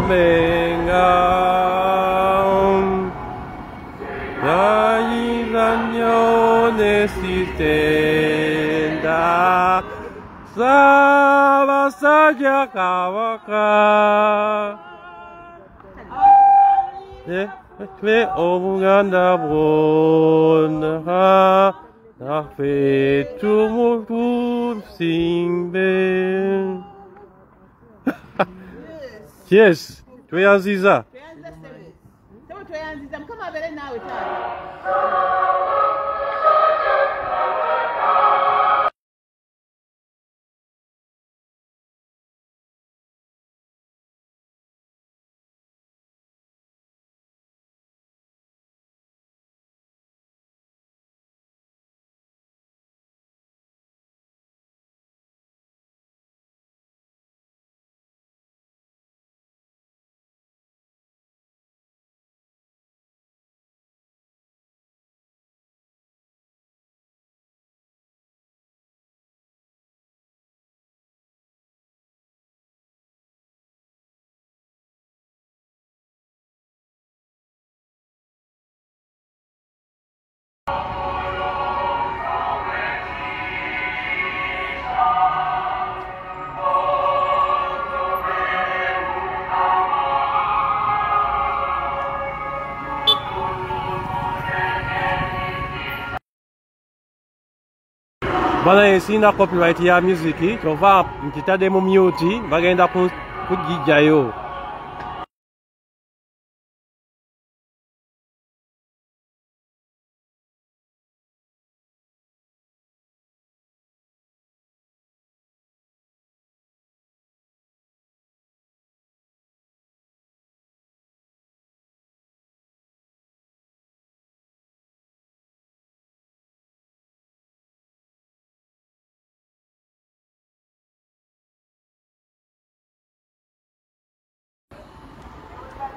venga nesitenda Sabasajja Kabaka Twe Obuganda bwonna naffe tumutusimbe. Yes, tweyanziza. Tweyanziza Mukama abeere naawe taata. Bana ensina copyright ya music kyova nkitadde mu mute bagenda kugijjayo.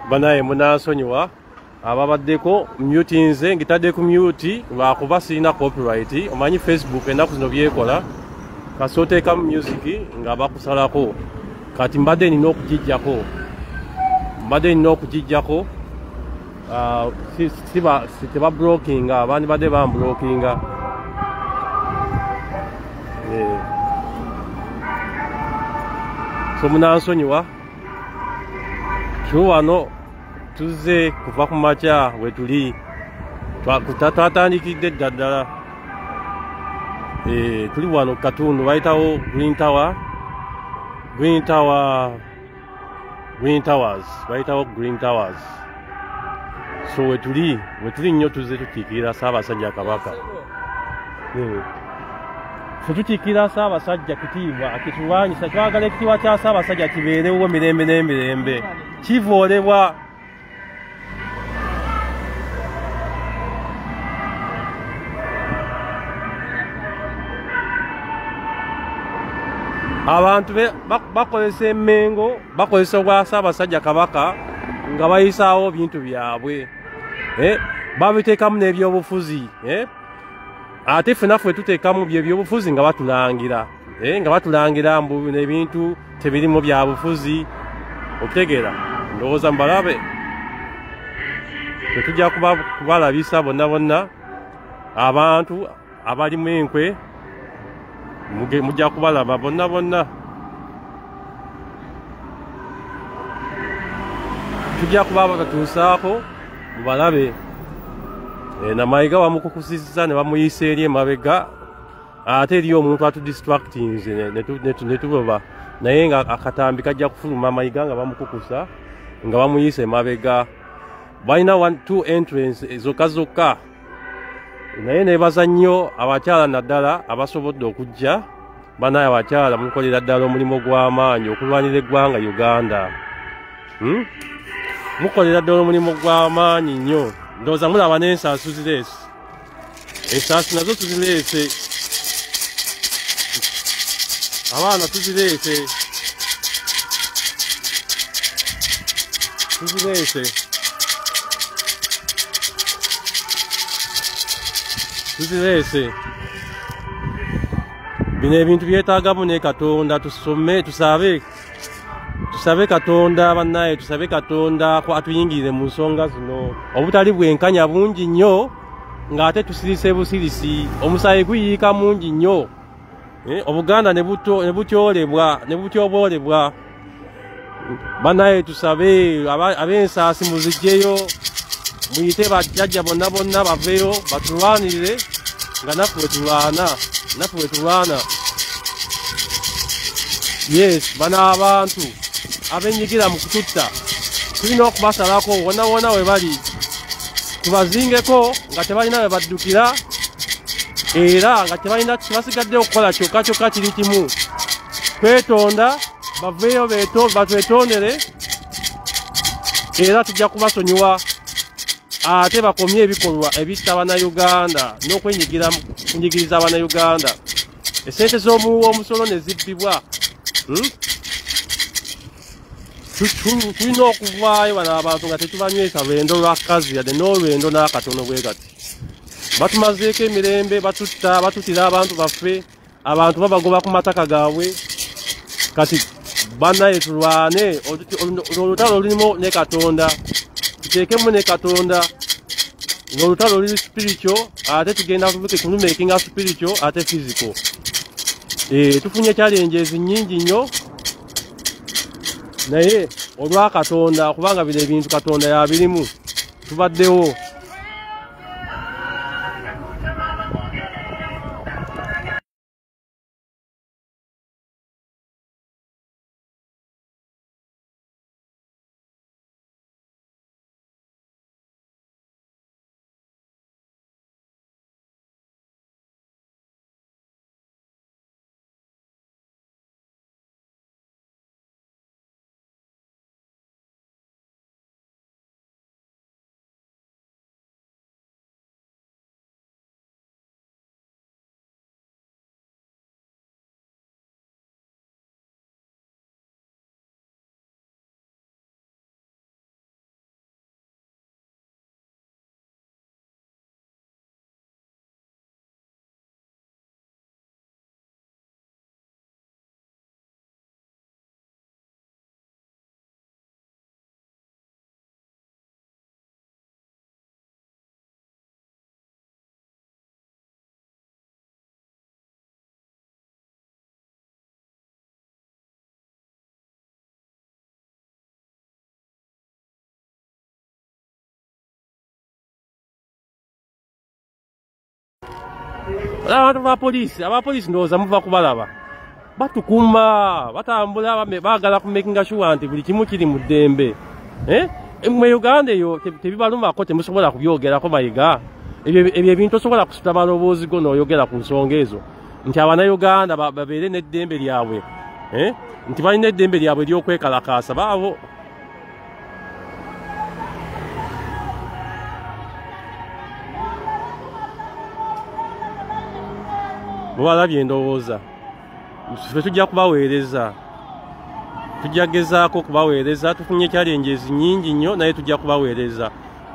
Banaye munansonyiwa ababaddeko mute nze ngitadde ku mute lwakuba sirina copyright. Omanyi Facebook ennaku zino byekola kasi oteekamu music nga bakusalako. Kati mbadde nina okugijjako teba blockinga abandi badde bamblockinga. So munansonyiwa wano tuze kuva ku makya we tuli twatandikidde ddala. Tuli wano Katundu bayitawo Green Towers bayitawo Green Towers. So we tuli nnyo tuze tukiikirira Ssaabasajja Kabaka. Tukiikirira Ssaabasajja kitiibwa akituwanyisa twagala ekitiibwa kya Ssaabasajja kibeerewo mirembe n'emirembe kivoolebwa. Abantu bakozesa emmengo bakozesa obwa Ssaabasajja Kabaka nga bayisaawo bintu byabwe babiteekamu n'ebyobufuzi ate ffe naffe tuteekamu byebyobufuzi nga batulangira mbu n'ebintu tebirimu bya bufuzi. Okutegeera ndowooza mbalabe tetujja kubalabisa bonna abantu abalimu enkwe mujja kubalaba bonna. Tujja kuba batatuusaako mubalabe. Namayiga bamukukusizza ne bamuyisa eri emabega ate eriyo omuntu atudistractinze ne tuboba naye nga akatambi kajja kufuluma Mayiga nga bamukukusa nga bamuyisa emabega. Balina 2 entrance zokka naye nebaza nnyo abakyala naddala abasobodde okujja. Banaye abakyala mukolera ddala omulimu gw'amaanyi okulwanira eggwanga Uganda. Mukolera ddala omulimu gw'amaanyi nnyo. Ndowooza mulaba n'ensaasu zireese. Ensaasu nazo tuzireese. Abaana tuzireese. Bino ebintu byetaagamu ne Katonda tusome tusabe tusabe Katonda bannaye, tusabe Katonda ko atuyingirire mu nsonga zino. Obutali bwenkanya bungi nnyo ng'ate tusirise busirisi, omusayi guyiika mungi nnyo. Obuganda ne butyoboolebwa. Bannaye tusabe ab'ensaasi muzijjeyo, muyite bajjajja bonna baveyo batulwanirire nga naffe tulwana. Yes, bana abantu abenyigira mu kututta tulina okubasalako wona we bali, tubazingeko nga tebalina we baddukira era nga tebalina kibasigadde okukola kyokka kiri kimu, kwetonda baveeyo batwetondere era tujja kubasonyiwa ate bakomye ebikolwa ebitta Bannayuganda n'okwenyigiriza Bannayuganda. Esente z'omuwa omusolo ne zibbibwa. Tulina okuvaayo bano abantu nga tetubanywesa lwendo lwakazi yadde n'olwendo n'akatono bwe kati. Batumazeeko emirembe, batutira abantu baffe, abantu babagoba ku mataka gaabwe. Kati bannaye tulwane, olutalo lulimu ne Katonda, tuteekemu ne Katonda. Olutalo luli spiritual, ate tugenda tulumakinga spiritual ate physical. Tufunye challenges nnyingi nnyo, naye olwa Katonda, kubanga bino ebintu Katonda yabirimu, tubaddewo. Abantu abapoliisi ndowooza muva kubalaba. Batukuuma, batambula, baagala kumakinga sure nti buli kimu kiri mu ddembe. Mu Uganda eyo tebibalumako temusobola kubyogerako mayiga. Ebyo ebintu osobola kusuta maloboozi go n'oyogera ku nsonga ezo. Nti Abannayuganda babeere n'eddembe lyabwe. Nti balina eddembe lyabwe ery'okwekalakaasa baabo. Mubalabye ndowooza. Ffe tujja kubaweereza. Tujja gezaako kubaweereza, tufunye challenges nnyingi nnyo naye tujja kubaweereza.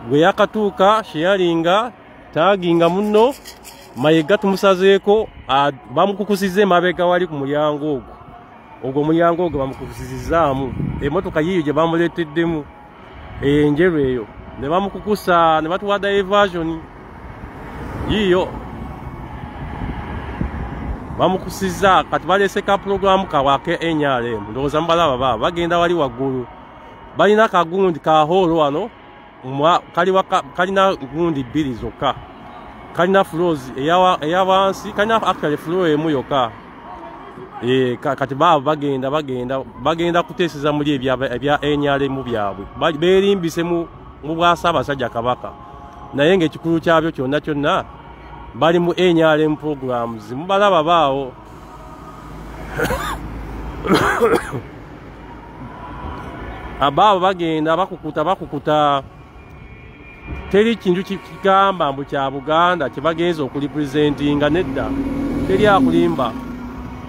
Bwe yakatuuka sharinga, taginga munno, mayiga tumusazeeko, bamukukusiza emabega wali ku mulyango ogwo. Ogwo omulyango ogwo bamukukusizaamu. Emmotoka yiyo gye bamuleeteddemu enjeru eyo. Ne bamukukusa, ne batuwa diversion yiyo. Bamukusiza kati balese ka program kawake NRM ndowooza mbalaba baba bagenda wali waggulu balina kagundi ka holo wano kalina gundi bbiri zokka kalina floors eya wansi kalina actually floor emu yokka kati baba bagenda kuteeseza muli ebya NRM byabwe beerimbise mu Bwassaabasajja Kabaka naye ng'ekikulu kyabyo kyonna bali mu NRM programs mubalaba baawo. Abaabo bagenda bakukuta teri kintu kigamba mbu kya Buganda kibagenza okurepresentinga nedda teri akulimba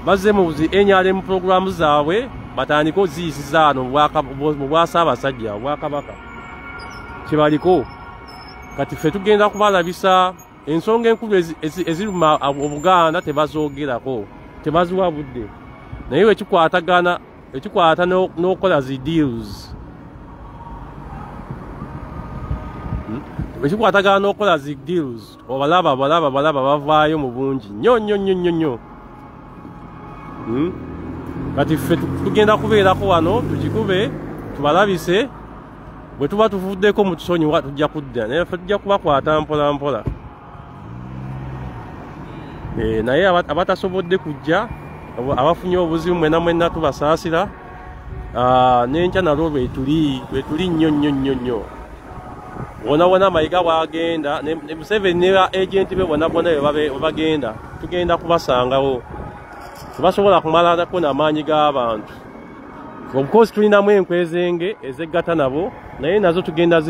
bazze mu NRM programs zaabwe batandika oziyisizaano mu Bwassaabasajja Bwakabaka kibaliko kati ffe tugenda kubalabisa ensonga enkulu eziruma Obuganda tebazoogerako tebaziwa budde naye wekikwatagana ekikwata n'okukola zi deals ekikwatagana n'okukola zi deals obalaba bavaayo mu bungi nnyo kati ffe tugenda kubeerako wano tukikube tubalabise bwe tuba tuvuddeko mu tusonyiwa tujja kudda naye ffe tujja kubakwata mpola naye abatasobodde kujja abafunye obuzibu mwenna tubasaasira n'enkya nalwo lwetuli nnyo wona Mayiga bwagenda ne Museveni ne ba agenti be bonna we bagenda tugenda kubasangawo tebasobola kumalako n'amaanyi g'abantu of course tulinamu enkwezenge ezeggata nabo naye nazo tugenda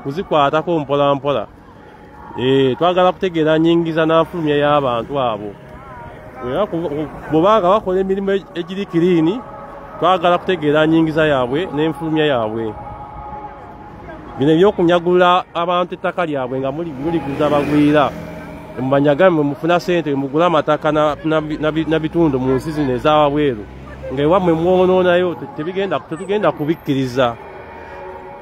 kuzikwatako mpola twagala kutegeera nyingiza n'afulumya y'abantu abo bwebanga bakola emirimu egiri kiriini twagala kutegeera nyingiza yaabwe n'enfulumya yaabwe bino ebyokunyagula abantu ettaka lyabwe nga muliguza bagwira mubanyaga mufuna sente mugula amataka na bitundu mu nsi zino ez'awabweru nga ewammwe mwonoonayo tetugenda kubikkiriza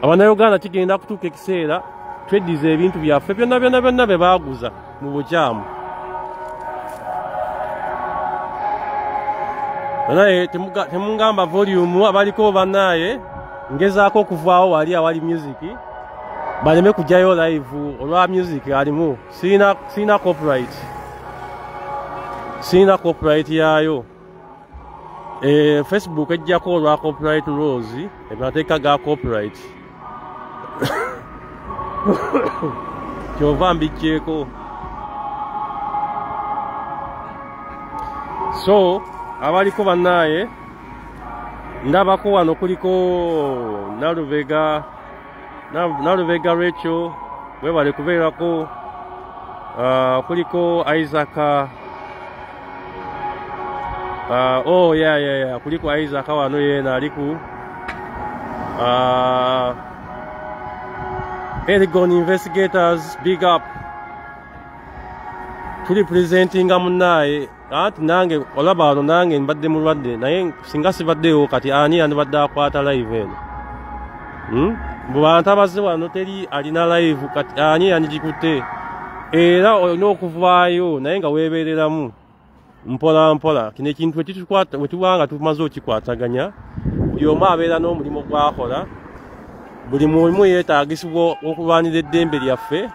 Abannayuganda kigenda kutuuka ekiseera tweddiza ebintu byaffe byonna bye baaguza mu bukyamu naye temungamba volume abaliko bannaye ngezaako okuvaawo wali awali music baleme kujjayo live olwa music alimu sina copyright yayo Facebook ejjako olwa copyright laws emateeka ga copyright kyova mbijjeeko so abaliko bannaye ndabako wano kuliko Nalubega Rachel webale kubeerako kuliko Isaac kuliko Isaac wano yena aliku Elgon Investigators big up tuli presentinga munnaye anti nange olaba wano nange mbadde mulwadde naye singa sibaddewo kati ani yandibadde akwata live eno mu bantu abazze wano teri alina live kati ani yandigikutte era olina okuvaayo naye nga weebeereramu mpola kino ekintu wetubanga tumaze okikwataganya buli omu abeera n'omulimu gwakola buli mulimu yeetaagisibwa okulwanira eddembe lyaffe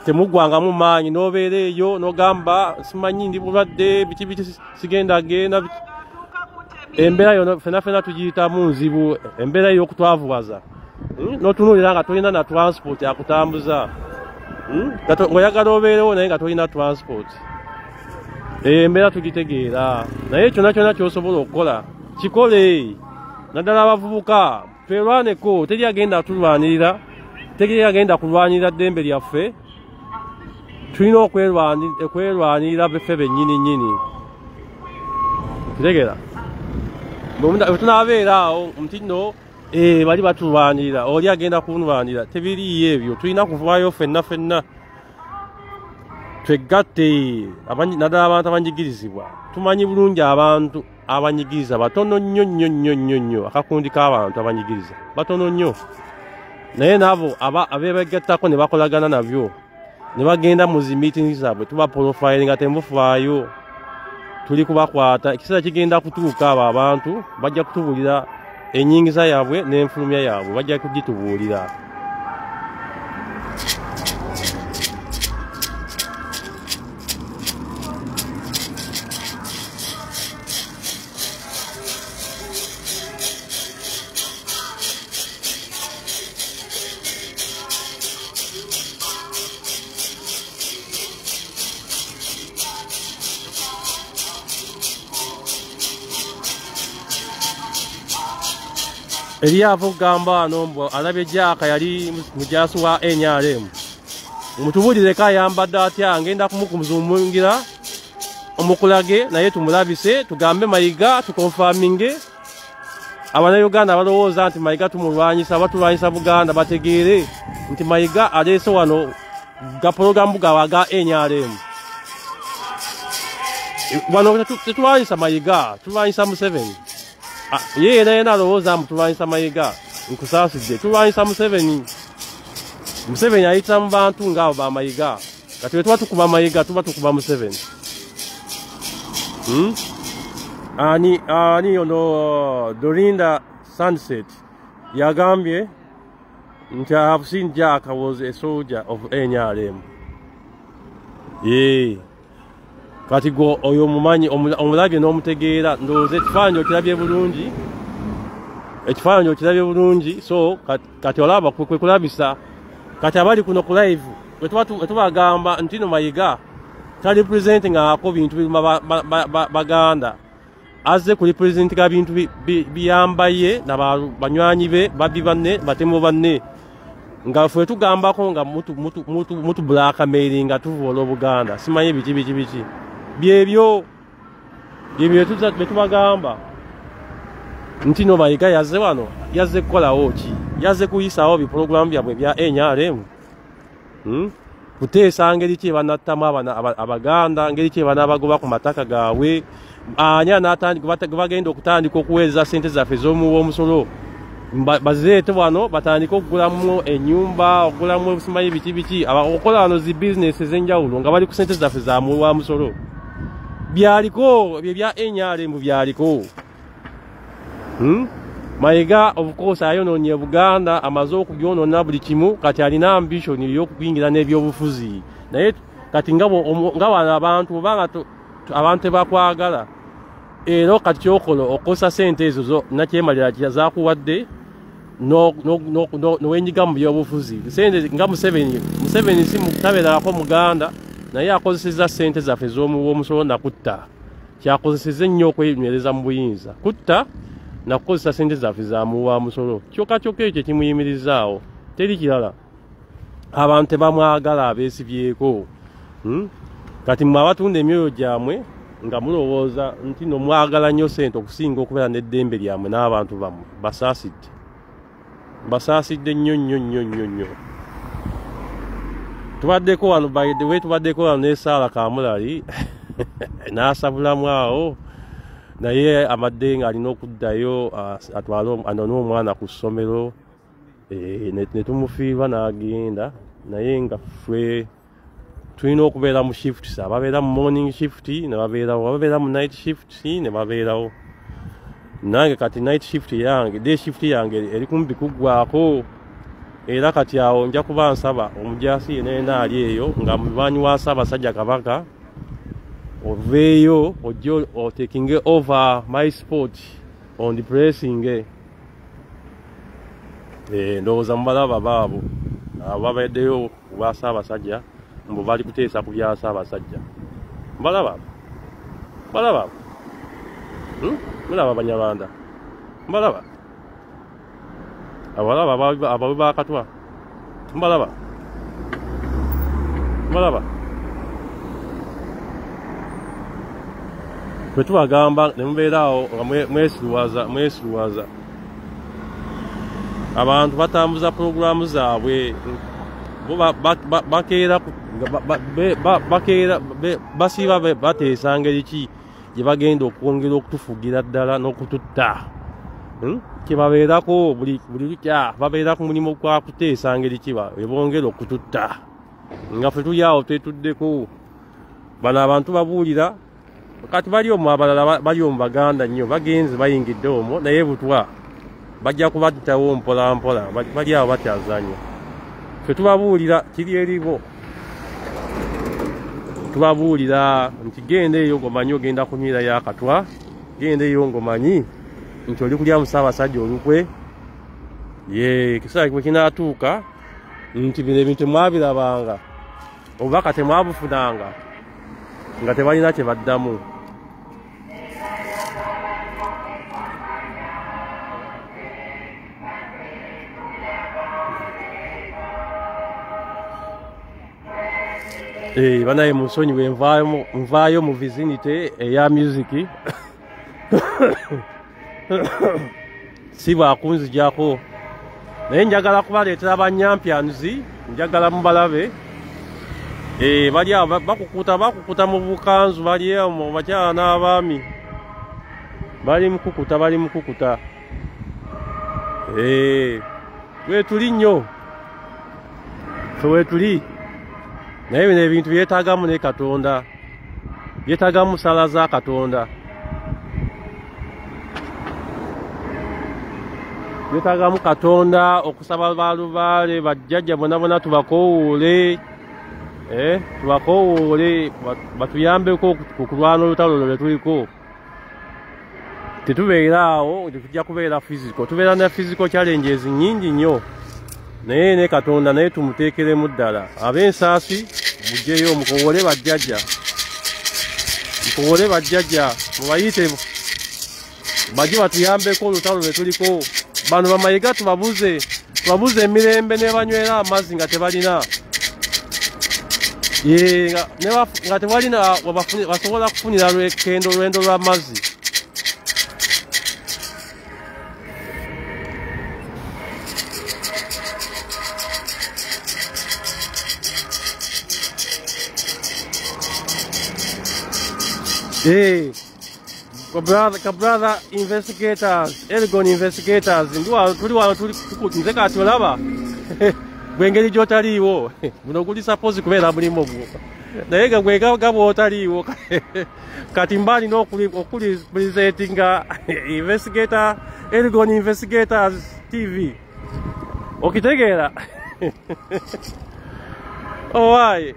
temuggwangamu maanyi n'obeera eyo n'ogamba simanyi ndi bulwadde biki sigenda genda embeera yo fena tugiyitamu nzibu embeera y'okutwavuwaza n'otunuulira nga tolina na transport akutambuza ng'oyagala obeerewo naye nga tolina transport embeera tugitegeera naye kyonna ky'osobola okukola kikole naddala abavubuka twerwaneko teri agenda kulwanirira ddembe lyaffe tulina okwerwanirira beffe bennyini kitegeera tunaabeera awo nti nno bali batulwanirira oli agenda kunwanirira tebiriiyo ebyo tulina kuvaayo ffenna twegatte naddala abantu abanyigirizibwa tumanyi bulungi abantu abanyigiriza batono nnyo akakundi k'abantu abanyigiriza batono nnyo naye nabo abebegattako ne bakolagana nabyo ne bagenda mu zi meeting zaabwe tuba profile nga temufaayo tuli kubakwata ekiseera kigenda kutuuka abo abantu bajja kutubuulira ennyingiza yaabwe n'enfulumya yaabwe bajja kugitubuulira Eliya avugamba nombo alabye Jaaka yali mujaasi wa NRM mutubulireko ayambadde atya ngenda kumukumuzumungira omukulage naye tumulabise tugambe Mayiga tukonfaminge Abannayuganda balowooza nti Mayiga batulwanyisa Buganda bategeere nti Mayiga aleese wano gaporogamu gawaga NRM wano tetulwanyisa Mayiga tulwanyisa Museveni Ye naye alowooza mutulwanyisa Mayiga nkusaasidde tulwanyisa Museveni ayita mu bantu ng'abo ba Mayiga kati bwe tuba tukuba Mayiga tuba tukuba Museveni. Ani ono Dorinda Sunset yagambye nti I have seen Jack was a soldier of NRM. Kati go oyo mumanyi omulage n'omutegeera ndowooza ekifaananyi okirabye bulungi so kati olaba kwe kulabisa kati abali kuno ku live bwe tubagamba nti no Mayiga talipresentingako bintu baganda azze ku representinga bintu biyambaye n'abanywanyi be babbi banne batemu banne nga fwe tugambako nga mutu blackmailing nga tuvoola Obuganda simanyi biki byebyo betubagamba nti no Mayiga yazze wano yazze kukolawo ki yazze kuyisaawo biprogramu byabwe bya NRM kuteesa ngeri ki banattamu abaganda ngeri ki banabagoba ku mataka gaabwe anya bagenda okutandika okuweereza sente zaffe z'omusolo bazireete wano batandika okugulamu ennyumba okugulamu simanyi biki okukola wano zi bizinesi ez'enjawulo nga bali ku sente zaffe za wa musolo byaliko bye bya NRM byaliko. Mayiga of course ayonoonye Buganda amaze okugyonoona buli kimu kati alina ambition y'okuyingira n'ebyobufuzi naye kati nga wano abantu tebakwagala era kati kyokola okosa sente ezo nakyemalira zakuwadde nowenyiga mu byobufuzi sente nga Museveni si mutabeerako Muganda naye akozeseza sente zaffe z'omusolo nakutta kyakozeseza ennyo okwenywereza mu buyinza kutta nakukozesa sente zaffe za wa musolo kyokka ekyo kimuyimirizaawo teri kirala abantu tebamwagala abeesibyeko kati mmwe abatunda emyoyo gyamwe nga mulowooza nti nomwagala nnyo sente okusinga okubeera n'eddembe lyamwe n'abantu bammwe basaasidde nnyo tubaddeko wano by the way tubaddeko wano ne Sarah Kamulali n'asabulamu awo naye amadde nga alina okuddayo atwale n'omwana ku ssomero ne tumufiirwa n'agenda naye nga ffe tulina okubeera mu shifts ababeera mu morning shift ne babeerawo ababeera mu night shift ne babeerawo nange kati night shift yange day shift yange eri kumpi kuggwaako era kati awo nja kuba nsaba omujaasi yenna ali eyo nga mubanyi wa Ssaabasajja Kabaka oveeyo ojjo taking over my sport on the pressing ndowooza mubalaba baabo babaddeyo wa Ssaabasajja mbu bali kuteesa ku bya Ssaabasajja mulaba Banyarwanda mbalaba abawe bakatwa mbalaba bwe tubagamba ne mubeeraawo nga mwesiruwaza abantu batambuza puroguramu zaabwe basiiba bateesa ngeri ki gye bagenda okwongera okutufugira ddala n'okututta kyebabeerako buli lukya babeera ku mulimu gwa kuteesa ngeri ki bongera okututta nga ffe tuli awo twetuddeko bano abantu babuulira kati bali omwo abalala bali omu Baganda nnyo bagenze bayingidde omwo naye butwa bajja kubattawo mpolampola bali awo batyazanya ffe tubabuulira kiri eribo tubabuulira nti genda eyo ng'omanyi ogenda kunywirayo akatwa genda eyo ng'omanyi nti oli kulya mu Ssaabasajja olukwe ekiseera bwe kinaatuuka nti bino ebintu mwabirabanga obubaka temwabufunanga nga tebalina kye baddamu banaye munsonyiwe nvaayo mu vizinite eya music si bwakunzijako naye njagala kubaleetera banyampyanuzi njagala mubalabe bali awo bakukuta mu bukanzu bali mu bakyala n'abaami bali mukukuta bali mukukuta wetuli nnyo fe wetuli naye bino ebintu byetaagamu ne Katonda byetaagamu ssala za Katonda byetaagamu Katonda okusaba balubaale bajjajja bonna bonna tubakoowole tubakoowole batuyambeko ku kulwana olutalo lwe tuliko tetubeera awo tujja kubeera physical tubeera ne physical challenges nnyingi nnyo naye ne Katonda naye tumuteekeremu ddala ab'ensaasi mujjeyo mukowole bajjajja mukowole bajjajja mubayite bajje batuyambeko olutalo lwe tuliko bano bamayiga tubabuze emirembe ne banywera amazzi nga tebalina nga tewalina basobola kufunira lwendo lw'amazzi brother investigators Elgon investigators tuli wano nze kati olaba gwengeri gyotaliiwo buno guli suppose kubeera mulimu gwo naye nga gwega bwotaliiwo kati mbalina okuli presentinga investigator Elgon investigators TV okitegeera owaye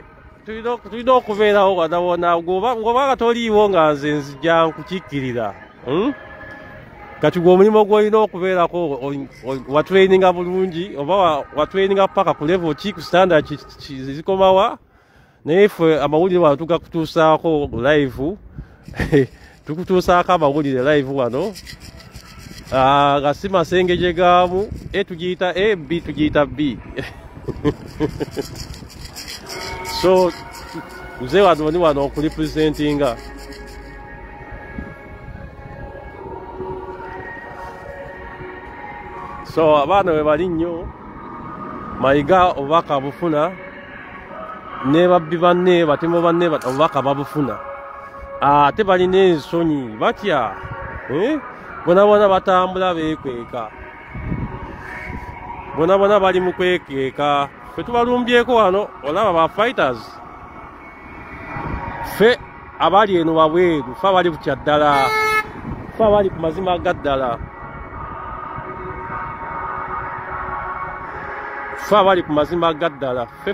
tulina okubeerawo wadawona ng'obanga toliiwo nga nze nzija nkukikkirira kati gwe omulimu gw'olina okubeerako watraininga bulungi oba watraininga paka ku level ki ku standard zikomawa naye ffe amawulire wano tugakutuusaako live tukutuusaako amawulire live wano nga si masengeje gaamu tugiyita A B tugiyita B so nze wano ni wano okurepresentinga so abaana we bali nnyo mayiga obubaka bufuna ne babbi banne batemo banne obubaka babufuna ate balina ensonyi batya bonabona batambula beekweka bonabona bali mu kwekeeka fe tubalumbyeko wano olaba ba fighters fe abali eno wabweru fe abali kutya ddala fe abali ku mazima ga ddala fe abali ku mazima ga ddala fe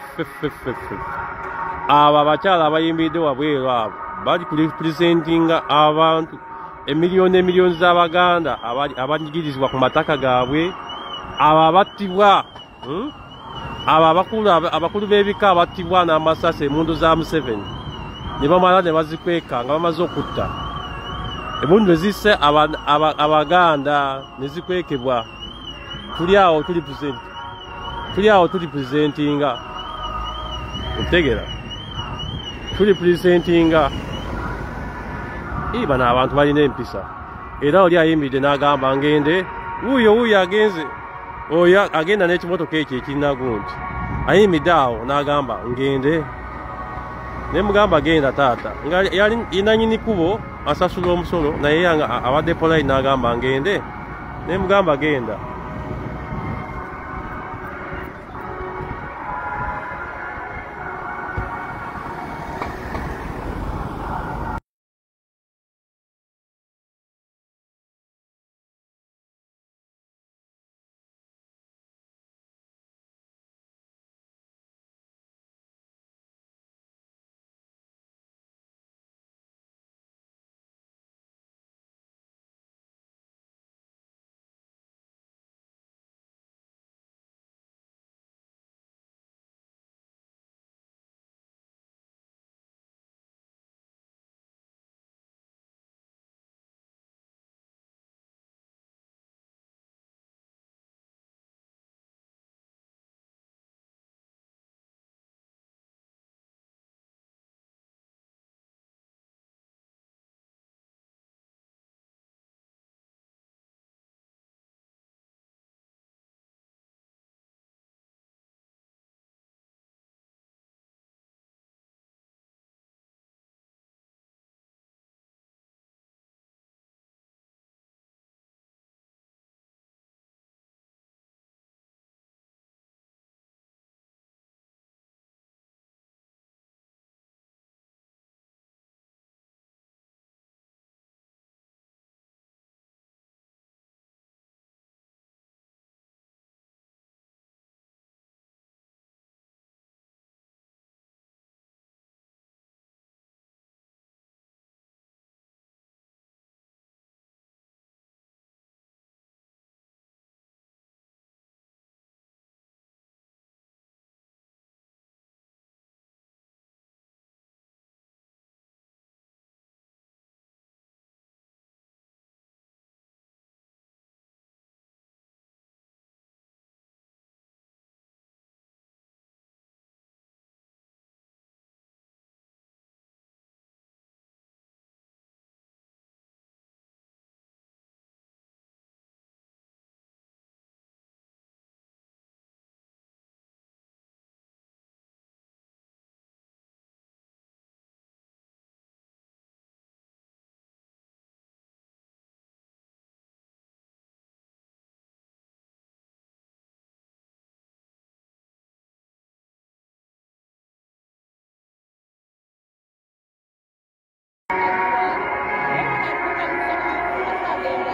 abo abakyala abayimiridde wabweru abo bali ku representinga abantu emiliyoni z'Abaganda abanyigirizibwa ku mataka gaabwe abo abattibwa abo abakulu b'ebika abattibwa n'amasasi emundu za Museveni ne bamala ne bazikweka nga bamaze okutta emundu ne zisse Abaganda ne zikwekebwa tuli awo tuli presentinga otegera tuli presentinga bano abantu balina empisa era oli ayimiridde n'agamba ngende wuuyo agenze oyo agenda n'ekimotoka ekyo ekirinagunti ayimiridde awo n'agamba ngende ne mugamba genda taata nga yananyini kubo asasula omusolo naye abadde polite n'agamba ngende ne mugamba genda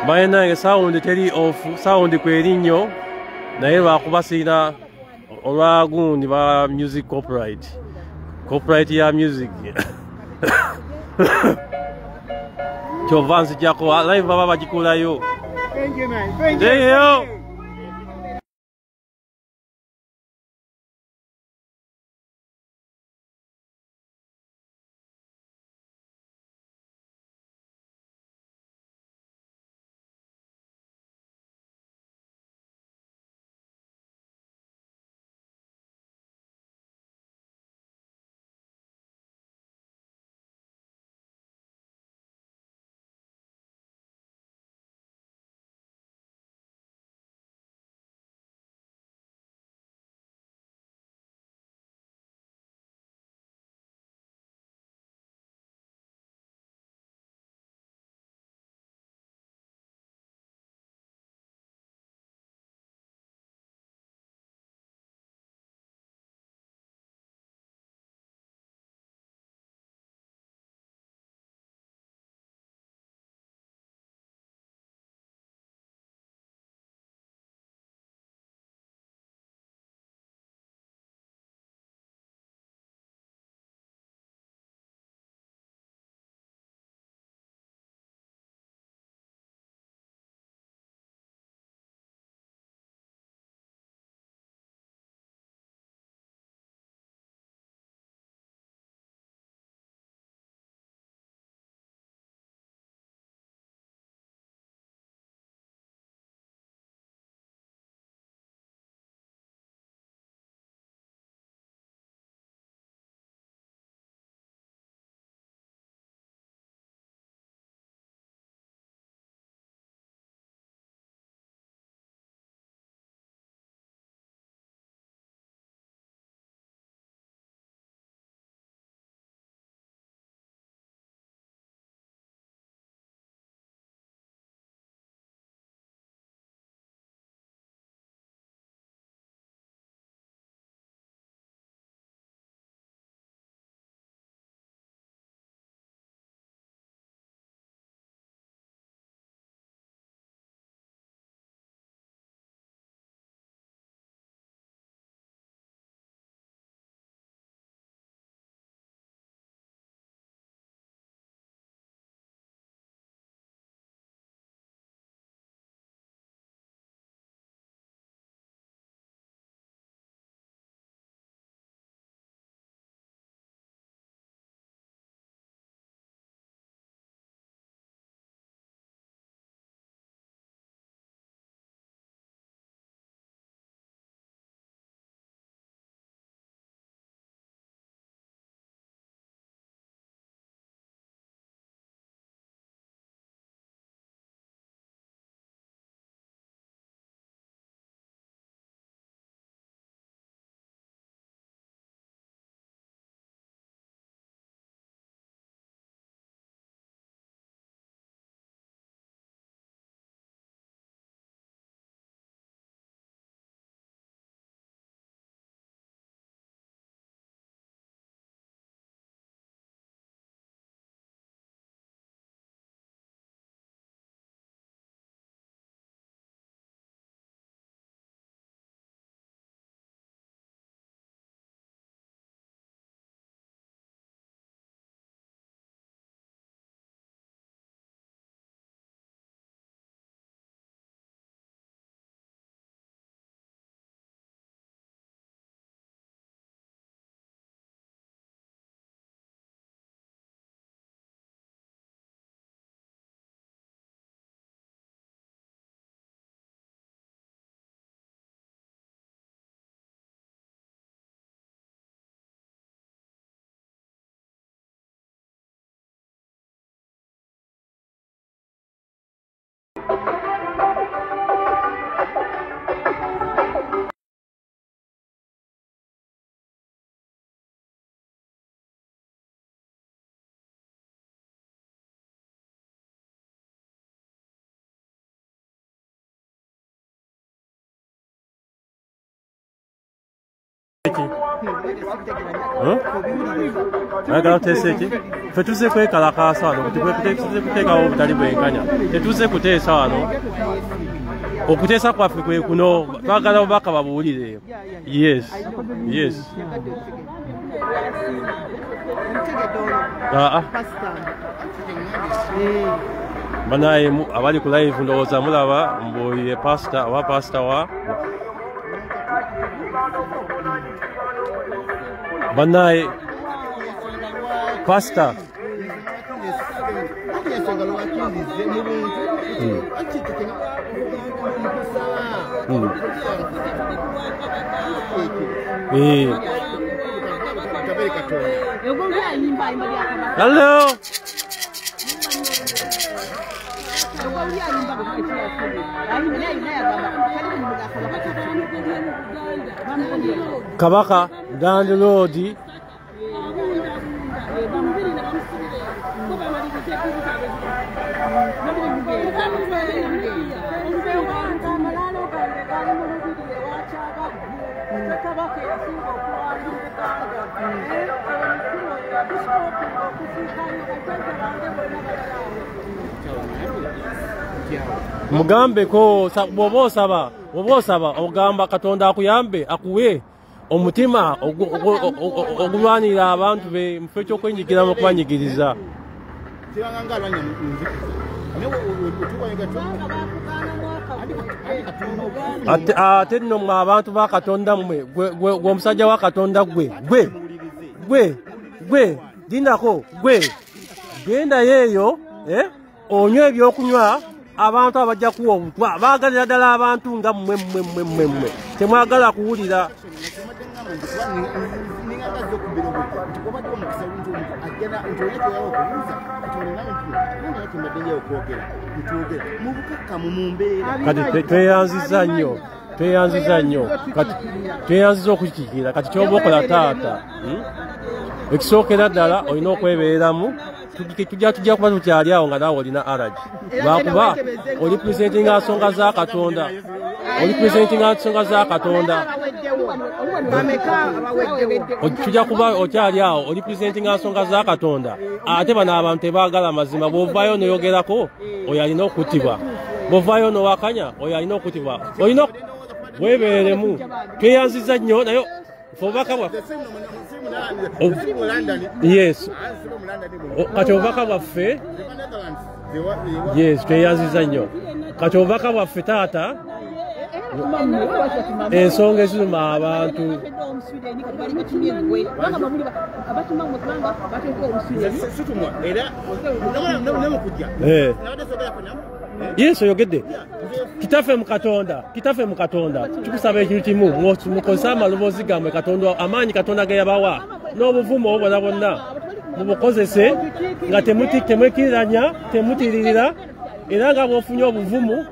Bayinange sound teri off, sound kweri nnyo naye lwakubasiina olwagundi ba music copyright ya music kyova nzijjako live baba bagikulayo. Thank you, man. Thank Thank you. Ayagala kuteesa eki? Ffe tuzze kwekalakaasa wano tuze kuteekawo obutali bwenkanya. Tetuzze kuteesa wano. Okuteesa kwaffe kwe kuno twagala obubaka babuwulire. Yes. Banaye abali ku live ndowooza mulaba mbu ye pastor oba pastor wa banaye pastor Hello. Kabaka down the road. Mugambe ko bw'oba osaba ogamba Katonda akuyambe akuwe omutima ogulwanira abantu be mu kifo ky'okwenyigira mu kubanyigiriza. Ate nno mwe abantu ba Katonda mmwe gwe omusajja wa Katonda gwe dindako gwe genda yeeyo onywa ebyokunywa abantu abajja kuwa obutwa baagalira ddala abantu nga mmwe temwagala kuwulira. Kati tweyanziza nnyo tweyanziza okukikiira kati kyoba okola taata ekisookera ddala olina okwebeeramu. Tujja kuba tukyali awo nga naawe olina allergy lwakuba oli presentinga nsonga za Katonda tujja kuba okyali awo oli presentinga nsonga za Katonda ate bano abantu tebaagala mazima. Bw'ovaayo noyogerako oyo alina okutibwa, bw'ovaayo nowakanya oyo alina okutibwa. Olina weebeeremu. Tweyanziza nnyo naye obubaka bwaffe kati obubaka bwaffe tweyanziza nnyo kati obubaka bwaffe taata ensonga eziruma abantu. Yesu oyogedde kitaffe mu Katonda tukusaba ekintu kimu mukozesa amaloboozi gammwe Katonda amaanyi Katonda ge yabawa n'obuvumo bonna mubukozese nga temwekiriranya temutiririra era nga bw'ofunye obuvumu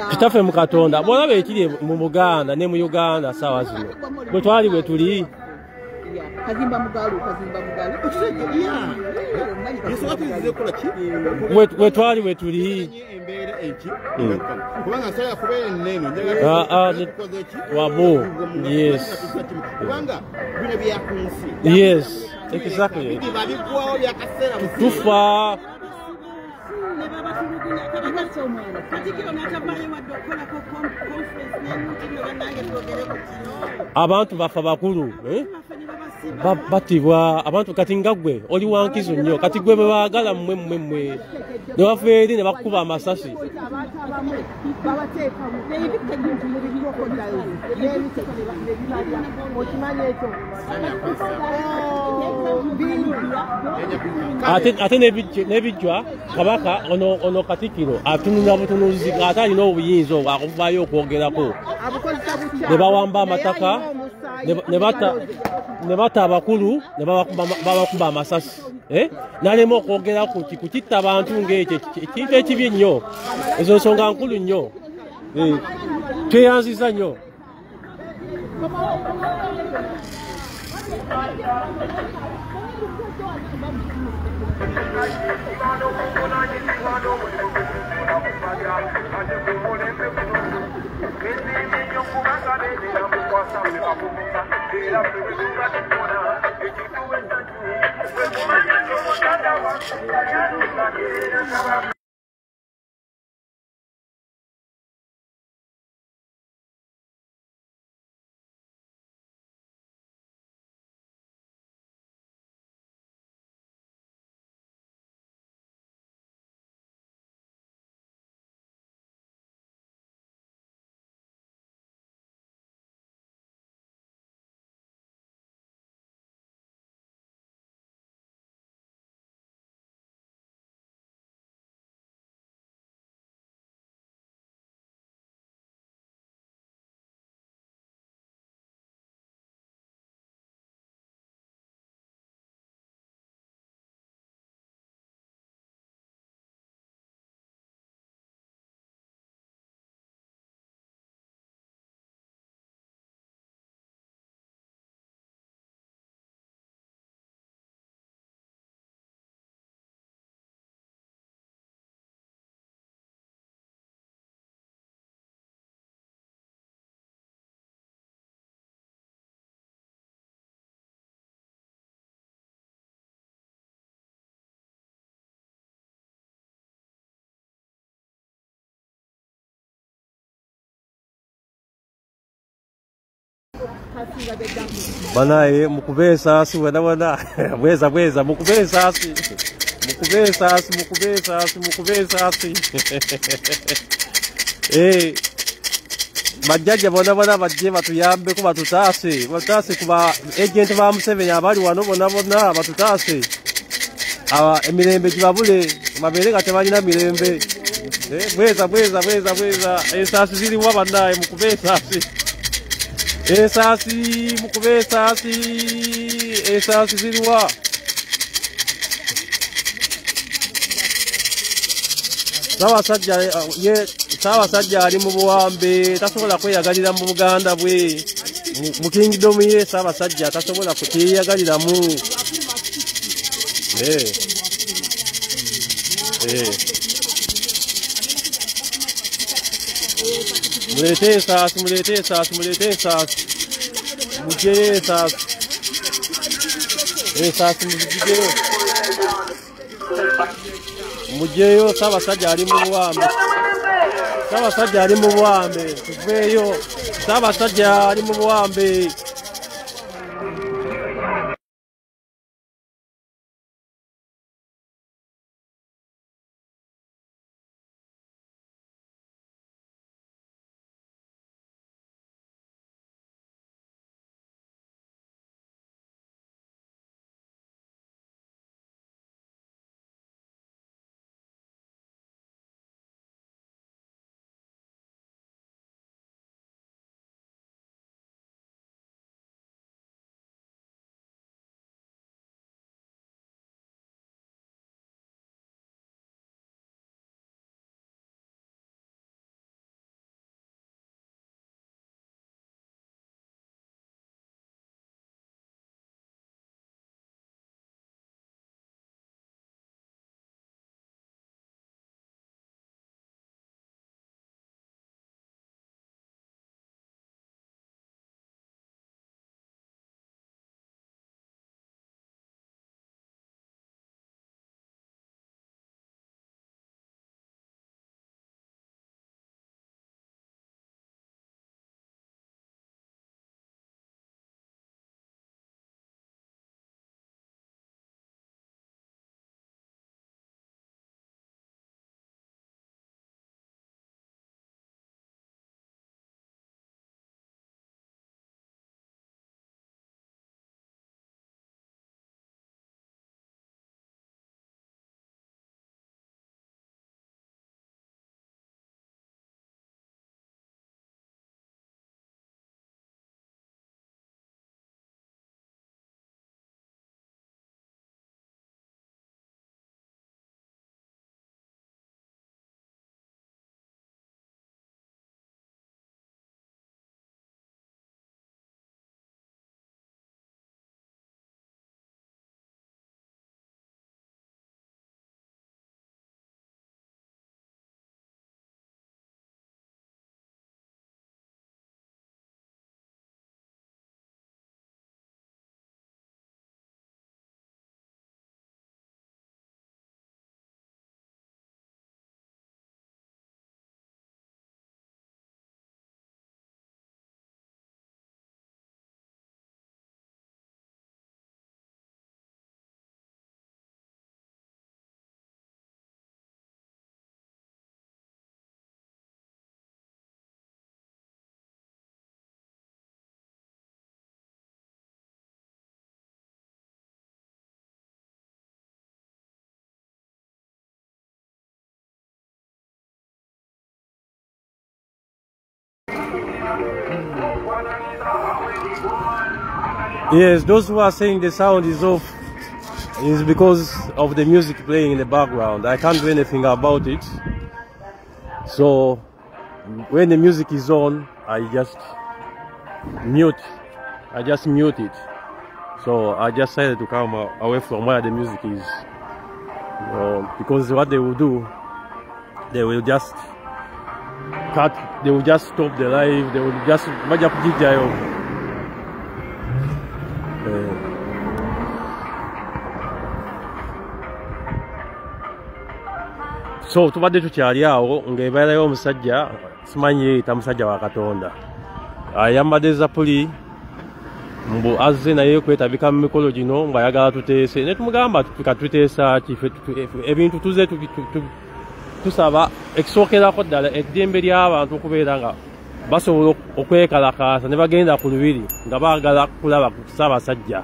kitaffe mu Katonda bw'olaba ekiri mu Buganda ne mu Uganda saawa zino bwe twali bwe tuli we twali we tuli wabo. Yes, exactly. Tufa abantu bafa bakulu batibwa abantu kati nga gwe oli wankizo nnyo kati gwe bebaagala mmwe ne bafa eri ne bakuba amasasi. Ate nebijjwa Kabaka ono Katikkiro atunula butunuzi ate alina obuyinza akuvaayo okwogerako ne bawamba amataka ne bata abakulu ne babakuba amasasi. n'alema okwogera ku kitta abantu ng'ekyo kintu ekibi nnyo. Ezo nsonga nkulu nnyo. Tweyanziza nnyo. Banaye mukube esasi wena bweza mukube esasi bajjajja bona bajje batuyambe ku batutaase kuba agent ba Museveni abali wano bona batutaase emirembe gibabule mabere nga tebalina mirembe. Bweza esasi ziriwa banaye mukube esasi. Esasi mukube esasi ziriwa. Ssaabasajja ali mu buwambe tasobola kweyagalira mu Buganda bwe. Mu kingdom ye Ssaabasajja tasobola kweyagaliramu. Mulete esasi. Mujeyo esasi. Esasi muzigeyo. Mujeyo Ssaabasajja ali mu buwambe. Tuveeyo. Ssaabasajja ali mu buwambe. Yes, those who are saying the sound is off is because of the music playing in the background. I can't do anything about it. So when the music is on, I just mute it. So I just decided to come away from where the music is. Because what they will do, they will just cut, they will just stop the live, they will just so tubadde tukyali awo ng'ebeerayo omusajja simanyi yeeyita musajja wa Katonda ayambadde Zapuli mbu azze naye kwetabika mu mikolo gino ng'ayagala tuteese ne tumugamba tuteesa ebintu tuze tusaba ekisookerako ddala eddembe ly'abantu okubeera nga basobola okwekalakaasa ne bagenda ku lubiri nga baagala kulaba Ssaabasajja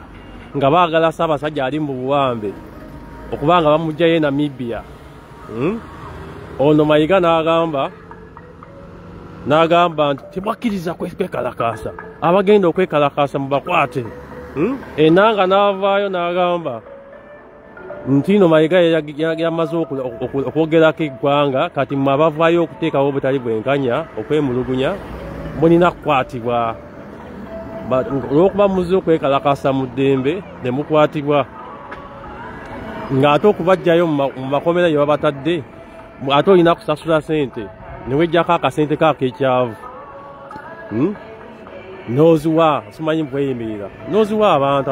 nga baagala Ssaabasajja ali mu buwambe okuba nga bamugjayo Namibia. Ono Mayiga n'agamba nti tebwakkiriza kwekalakaasa, abagenda okwekalakaasa mubakwate. Enanga n'avaayo n'agamba nti no Mayiga yamaze okwogerako eggwanga kati mmwe abavaayo okuteekawo obutali bwenkanya okwemulugunya mulina kukwatibwa olw'okuba muze okwekalakaasa mu ddembe ne mukwatibwa ng'ate okubajjayo mu makomera gye babatadde ate olina kusasula sente ne wejjako akasente kaak'ekyavu n'oziwa simanyi bweyimirira n'oziwa abantu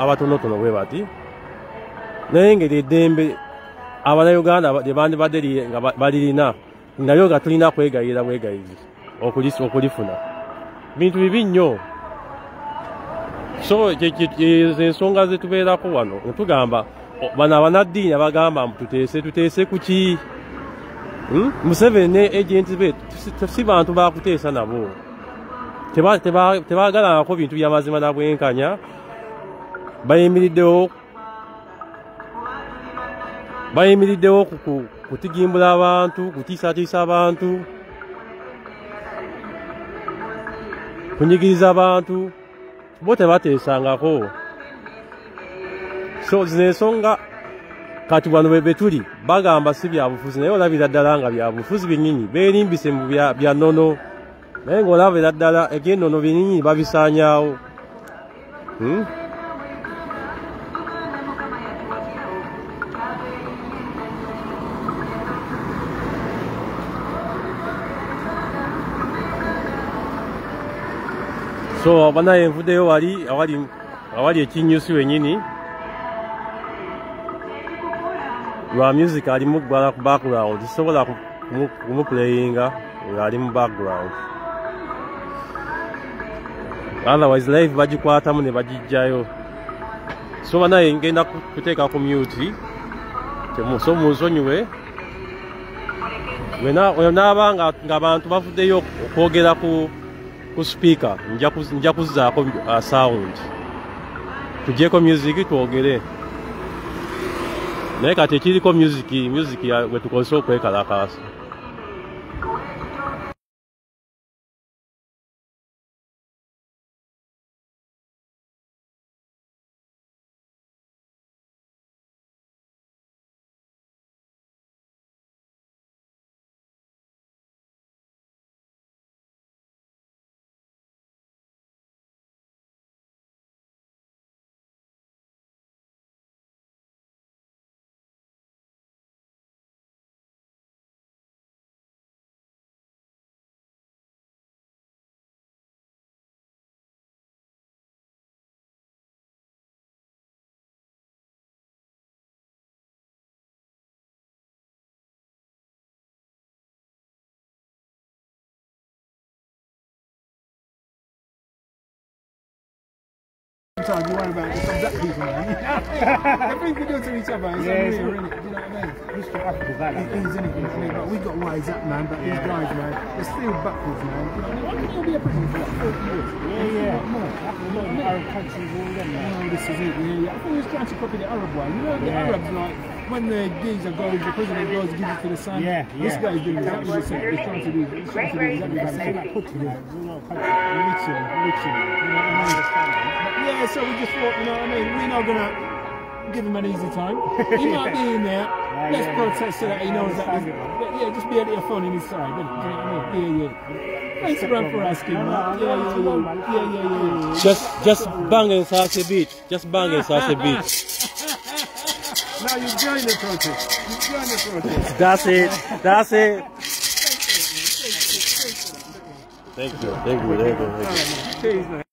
abatonotono bwe bati naye engeri eddembe Abanayuganda lye bandibadde nga balirina nayo nga tulina kwegayira bwegayizi okulifuna bintu bibi nnyo. So ensonga ze tubeerako wano netugamba bano abanaddiini abagamba tuteese ku ki? Museveni ne agenti be si bantu bakuteesa nabo, tebaagalangako bintu by'amazima na bwenkanya. bayimiriddewo kutigimbula abantu, kutiisatiisa abantu, kunyigiriza abantu, bo tebateesangako. So zino ensonga kati wano bwe tuli bagamba si byabufuzi naye olabira ddala nga byabufuzi binnyinyi beerimbise mu bya nnono naye ng'olabira ddala eby'ennono binnyinyi babisaanyaawo. So banaye nvuddeyo awali ekinyusi wennyini lwa music ali mu background sisobola kumuplayinga ng'ali mu background, otherwise live bagikwatamu ne bagijjayo. So banaye ngenda kuteeka ku mute so munsonyiwe wenaaba ng'abantu bavuddeyo okwogera ku speaker nja kuzzaako sound tugyeko music twogere naye kati ekiriko music bwe tukozesa okwekalakaasa. Sometimes you worry about some black people, man. Everything we do to each other is unreal, innit? Do you know what I mean? Mr. Africa's like that. It is, innit? I mean, but we got wise up, man. But these guys, man, they're still backwards, man. You know, why can't you be a president for like 40 years? Yeah. More. A lot of Arab countries, all them, man. No, this is it. Yeah. I think he's trying to copy the Arab one. You know, the Arabs, like, when the geezer goes, the president goes, gives it to the son. This guy's doing exactly the same. He's trying to do exactly the same. Like, put to them. literally. You know what I mean? Yeah, so we just thought, you know what I mean? We're not gonna give him an easy time. He might be in there. Let's protest so that he knows that. Yeah, just be a little fun in his side. Do you know what I mean? Yeah. Thanks, bro, for asking. Yeah. Just bang and saucy beach. Just bang and saucy beach. Now you join the protest. You join the protest. That's it. That's it. Thank you. Cheers, man.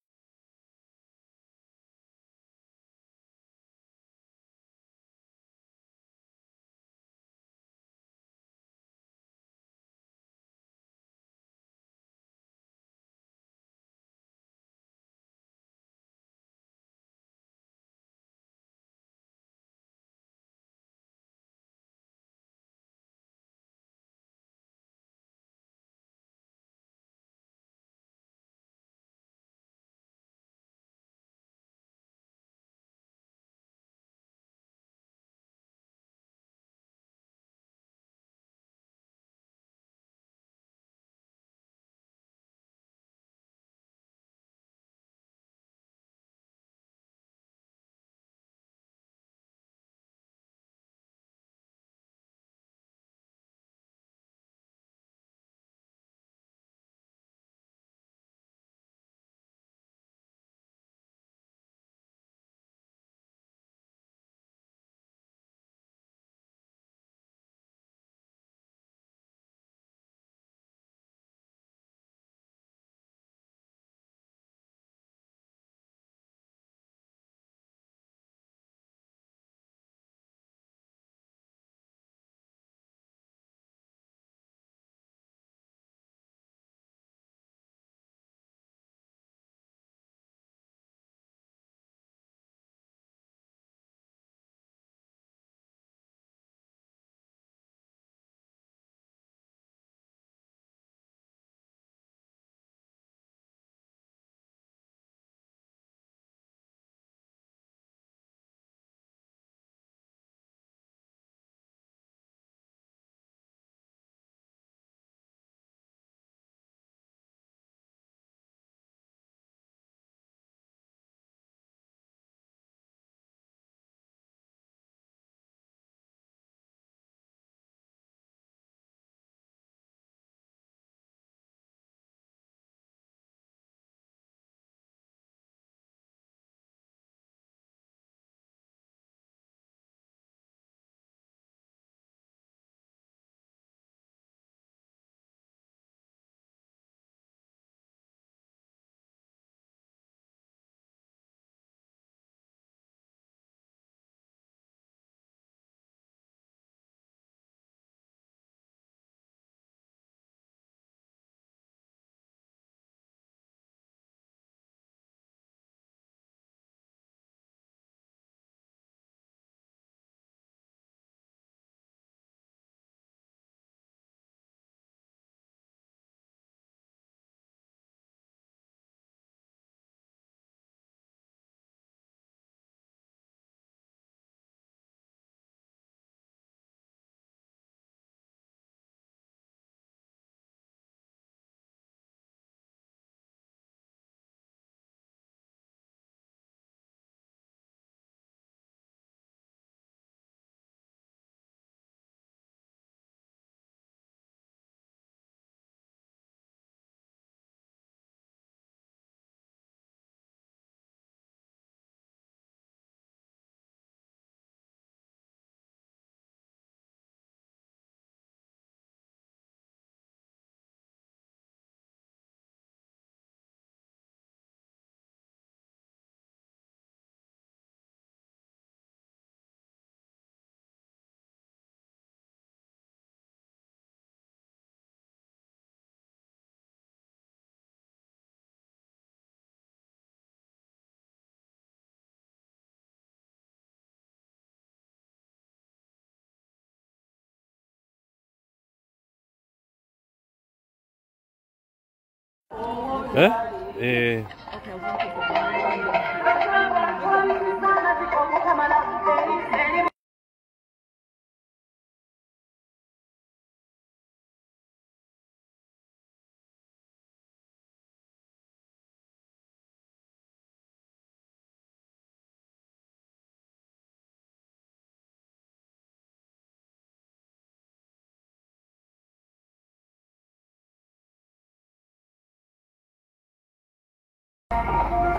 Eh?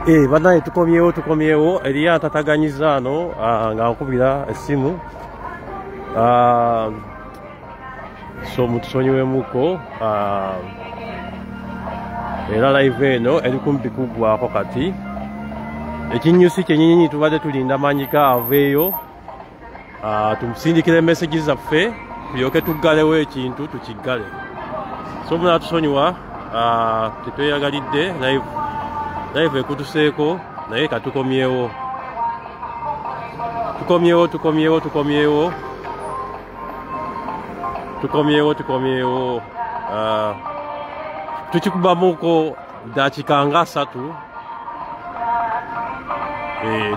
Banaye tukomyewo eriyo atataganyiza ano nga nkubira essimu so mutusonyiwemuko era live eno eri kumpi kuggwako kati ekinyusi kyennyini tubadde tulinda Manyiga aveeyo tumusindikire message zaffe tulyoke tuggalewo ekintu tukiggale so muna tusonyiwa tetweyagalidde live ekutuseeko naye katukomyewo tukikubamuko dakiika nga 3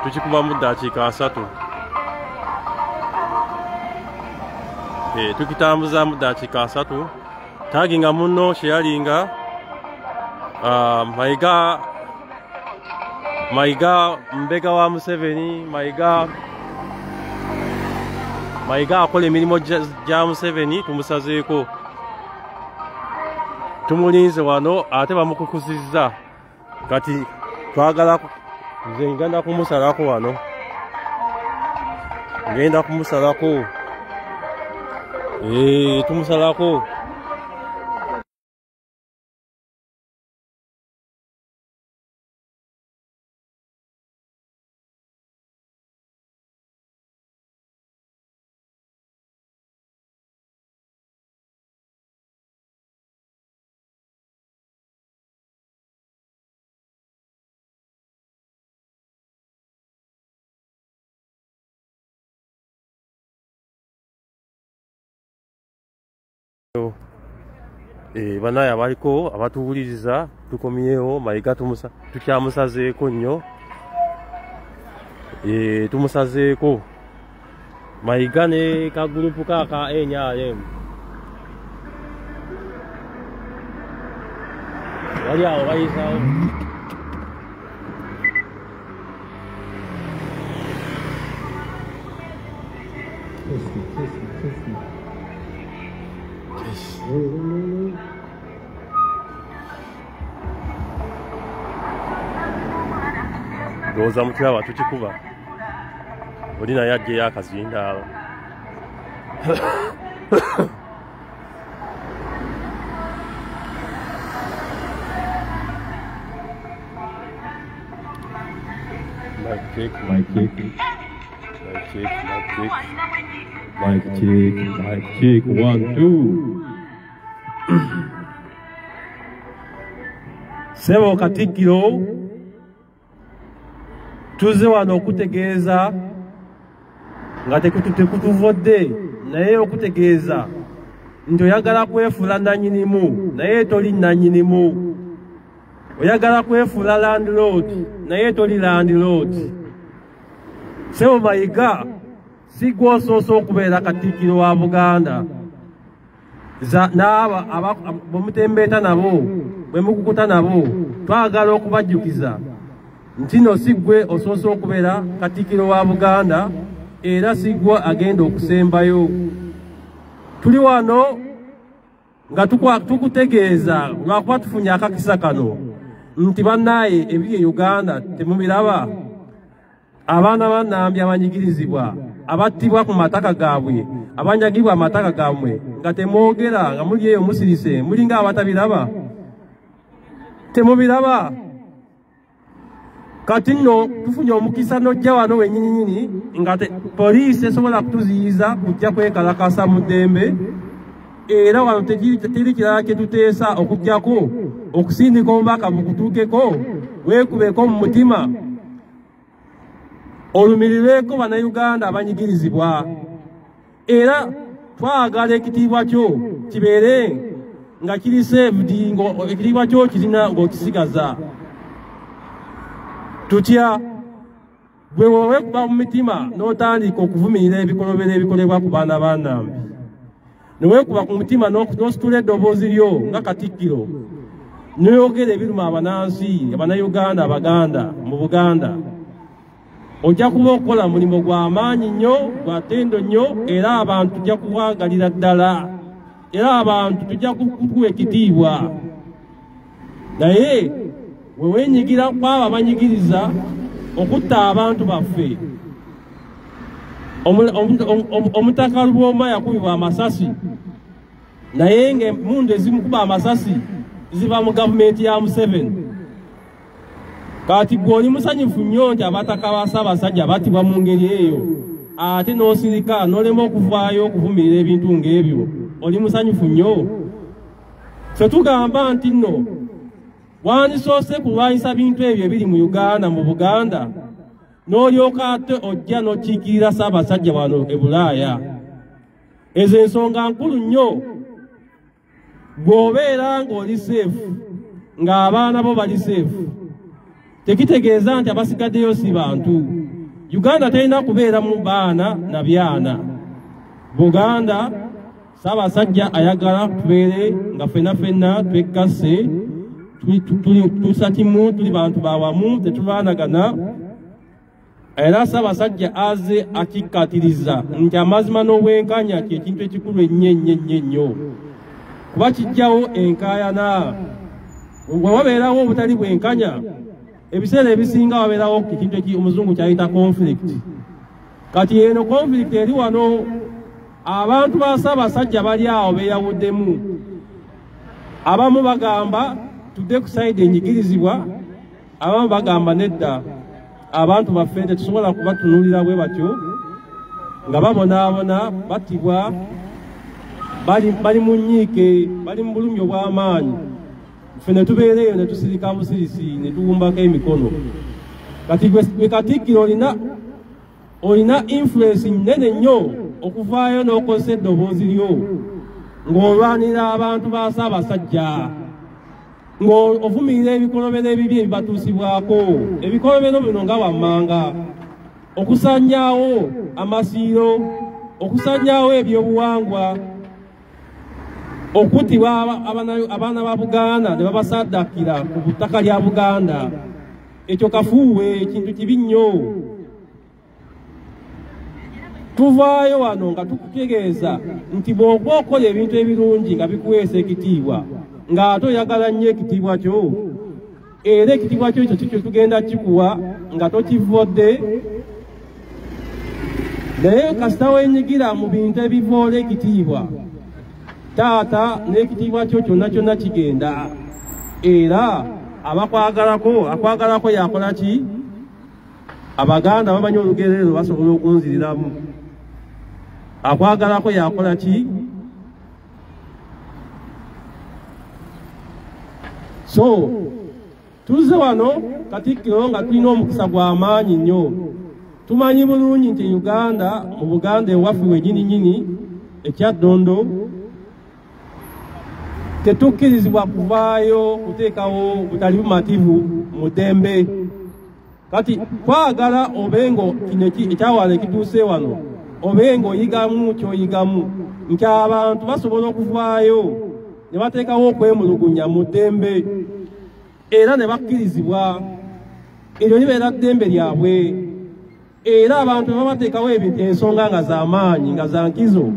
tukikubamu dakiika 3 tukitambuzaamu dakiika 3 taginga muno sharinga Mayiga mbega wa Museveni Mayiga akola emirimu gya Museveni tumusazeeko tumulinze wano ate bamukukusizza kati twagala nze ngenda kumusalako wano ngenda kumusalako tumusalako banaye abaliko abatuwuliriza tukomyewo Mayiga tukyamusazeeko nnyo tumusazeeko Mayiga ne kagulupu kaka NRM wali awo bayisawo ndowooza mutyaba tukikuba oli naye ajjeyo akazindaalo Mic check 1 2 Sebo Katikkiro tuze wano okutegeeza nga tekutuvodde naye okutegeeza nti oyagala kwefuula nannyinimu naye toli nannyinimu oyagala kwefuula landlord naye toli landlord Sebo Mayiga si gwe osoose okubeera Katikkiro wa Buganda n'abo bwemutembeeta nabo bwe mukukuta nabo twagala okubajjukiza nti no si gwe osoose okubeera Katikkiro wa Buganda era si gwe agenda okusembayo tuli wano nga tukutegeeza lwakuba tufunye akakisa kano nti bannaaye ebiri e Uganda temubiraba abaana bannambi abanyigirizibwa abattibwa ku mataka gaabwe abanyagibwa amataka gaabwe nga temwogera nga muli eyo musirise mulinga abatabiraba temubiraba kati nno tufunye omukisa n'ojja wano wennyininyini nga poliisi esobola kutuziyiza kujja kwekalakasa mu ddembe era wano teri kirala kye tuteesa okujjako okusindika omubaka bukutuukeko weekubeko mu mutima olumirireeko bannayuganda abanyigirizibwa era twagala ekitiibwa kyo kibeere nga kiri saved ekitiibwa kyo kirina ng'okisigaza tutya bwe wowe kuba mu mitima n'otandika okuvumirira ebikolobero ebikolebwa ku baana bannambi neweekuba ku mutima n'ositula eddoboozi lyo nga Katikkiro noyogera ebiruma abanansi abannayuganda abaganda mu Buganda ojja kuba okukola mulimu gwa maanyi nnyo gwa ttendo nnyo era abantu tujja kuwagalira ddala era abantu tujja kukuwa ekitiibwa naye we wenyigira kwaba banyigiriza okutta abantu baffe. Omutaka Luboma yakubibwa amasasi naye ng'emmundu ezimukuba amasasi ziva mu gavumenti ya Museveni. Kati gw'oli musanyufu nnyo nti abataka ba Ssaabasajja battibwa mu ngeri eyo ate n'osirika n'olema okuvaayo okuvumirira ebintu ng'ebyo, oli musanyufu nnyo? Ffe tugamba nti nno wandisoose kulwanyisa bintu ebyo ebiri mu Uganda, mu Buganda, n'olyoka ate ojja n'okiikirira Ssaabasajja wano e Bulaaya. Ezo ensonga nkulu nnyo. Bw'obeera ng'oli seefu ng'abaana bo bali seefu, tekitegeeza nti abasigaddeyo si bantu. Uganda terina kubeera mu baana na byana. Buganda Ssaabasajja ayagala tubeere nga ffenna twekkase, tusatimu, tuli bantu bawamu, tetubaanagana. Era Ssaabasajja aze akikkatiriza nti amazima n'obwenkanya ky'ekintu ekikulu ennyo. Kuba kijjawo enkaayana. Bwe wabeerawo obutali bwenkanya, ebiseera ebisinga wabeerawo ekintu omuzungu kyayita conflict. Kati eno conflict eri wano, abantu ba Ssaabasajja bali awo beeyawuddemu. Abamu bagamba tudde ku sayidi enyigirizibwa, abamu bagamba nedda, abantu baffe tetusobola kubatunuulira bwe batyo nga babonaabona, battibwa, bali mu nnyiike, bali mu bulumi obw'amaanyi. Ffe ne tubeera eyo ne tusirika busirisi ne tuwumbako emikono. Kati gwe Katikkiro olina influence nnene nnyo okuvaayo n'okozesa eddoboozi lyo ng'olwanira abantu ba Ssaabasajja, ng'ovumirira ebikolobero ebibi ebibatuusibwako. Ebikolobero bino nga wammanga okusanyaawo amasiiro, okusanyaawo ebyobuwangwa, okuttibwa abaana ba Buganda ne babasaddakira ku ttaka lya Buganda. Ekyo kafuuwe, ekintu kibi nnyo. Tuvaayo wano nga tukutegeeza nti bw'oba okola ebintu ebirungi nga bikuweesa ekitiibwa, ng'ate oyagala nnyo ekitiibwa kyo, era ekitiibwa kyo ekyo kikyo tugenda kikuwa nga tokivodde. Naye kasita weenyigira mu bintu ebivoola ekitiibwa, taata n'ekitiibwa kyo kyonna kigenda. Era akwagalako yakola ki? Abaganda bamanyi olugerero basobola okunziriramu. Akwagalako yakola ki? So tuzze wano Katikkiro nga tulina omukisa gw'amaanyi nnyo. Tumanyi bulungi nti Uganda, mu Buganda ewaffe wennyini ekyaddondo, tetukkirizibwa kuvaayo kuteekawo butali bumativu mu ddembe. Kati twagala obengo kino ekyawala ekituuse wano, obengo oyigamu ky'oyigamu nti abantu basobola okuvaayo ne bateekawo okwemulugunya mu ddembe era ne bakkirizibwa. Eryo libeera ddembe lyabwe. Era abantu bwe bateekawo ensonga nga z'amaanyi, nga za nkizo,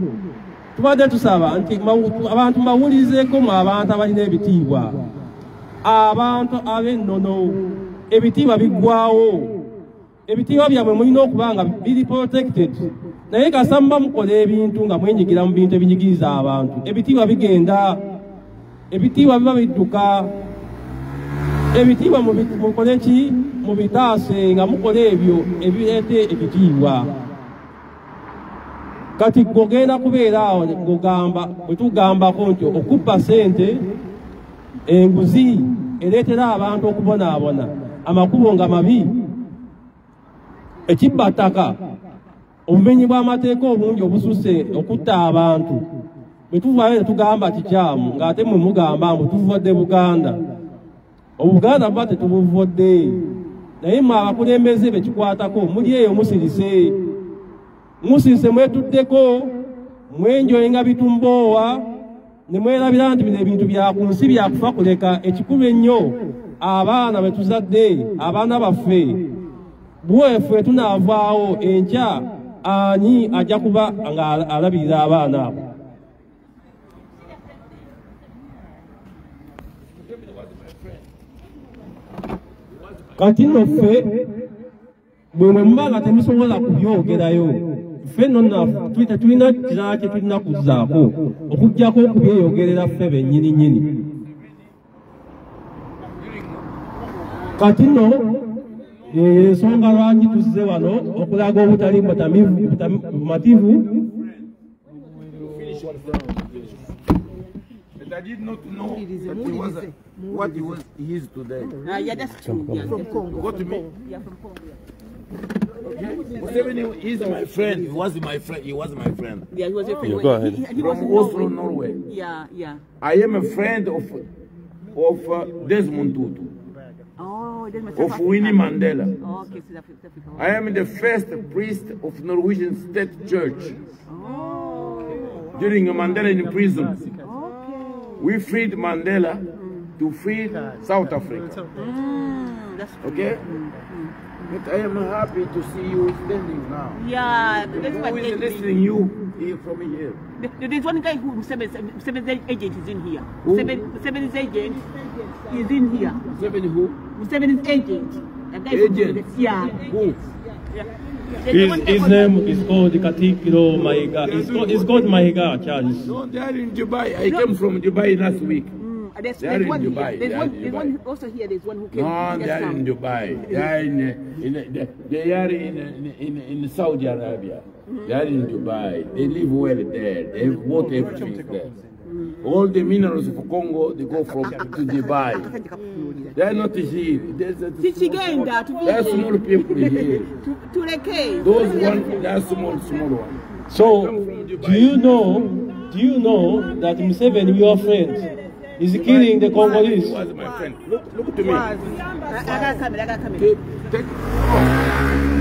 tubadde tusaba nti abantu mbawulizeeko mu abantu abalina ebitiibwa, abantu ab'ennono. Ebitiibwa biggwawo. Ebitiibwa byammwe mulina okuba nga biri protected. Naye kasita muba mukola ebintu nga mwenyigira mu bintu ebinyigiriza abantu, ebitiibwa bigenda, ebitiibwa biba bidduka. Ebitiibwa mukole ki? Mubitaase nga mukola ebyo ebireete ebitiibwa. Kati gogenda kubeera awo bwe tugambako nti okubba ssente, enguzi ereetera abantu okubonaabona, amakubo nga mabi, ekibbattaka, obumenyi bw'amateeka obungi obususse okutta abantu. Bwe tuvaayo ne tugamba kikyamu ng'ate mwe mugamba mbu tuvodde Buganda. Obuganda buba tetubuvodde. Naye mwe abakulembeze be kikwatako muli eyo musirise. Musirise mwetuddeko, mwenjoyinga bitumboowa, ne mwerabira nti bino ebintu bya ku nsi byakufa kuleka. Ekikulu ennyo abaana be tuzadde, abaana baffe, bweffe tunaavaawo enkya ani ajja kuba nga alabirira abaana abo? Kati nno ffe bwe muba nga temusobola kubyogerayo ffe nno tulina kirala kye tulina kuzzaako okuggyako okubyeyogerera ffe bennyini nnyini. Kati nno ensonga lwaki tuzze wano okulaga obutali bumativu. But I did not know that he was what he is today. Yeah, that's true. Yeah, from Congo. Got me? Yeah, from Congo. Okay. Museveni is my friend. He was my friend. He was my friend. Yeah, he was a friend. Yeah, go ahead. He was From in Oslo, Norway. Yeah, yeah. I am a friend of Desmond Tutu, Oh, that's my of Winnie Mandela. Oh, okay, so that's Africa. I am the first priest of Norwegian State Church Oh, during Mandela in prison. okay. We freed Mandela to free South Africa. That's Okay? But I am happy to see you standing now. yeah. That's Who what is listening you here from here? There's one guy who Seven's agent is in here. Who? Seven's agent is in here. Seven who? Seven's agent. That guy Agent? Yeah. Who? His name is called Katikiro Mahiga. It's called Mahiga, Charles. No, they are in Dubai. I came from Dubai last week. There's They are in one here. Dubai. There's They are one, in there's Dubai. one also here. There's one who came. No, just they are now. in Dubai. They are in Saudi Arabia. They are in Dubai. They live well there. They have bought everything there. All the minerals of Congo, they go from to Dubai. They are not here. Tichigenda They are small people here. to the cave. Those ones, they are small ones. So, do you know that Museveni, your friend, is killing the He Congolese? was my friend. Look to me. I got coming. Take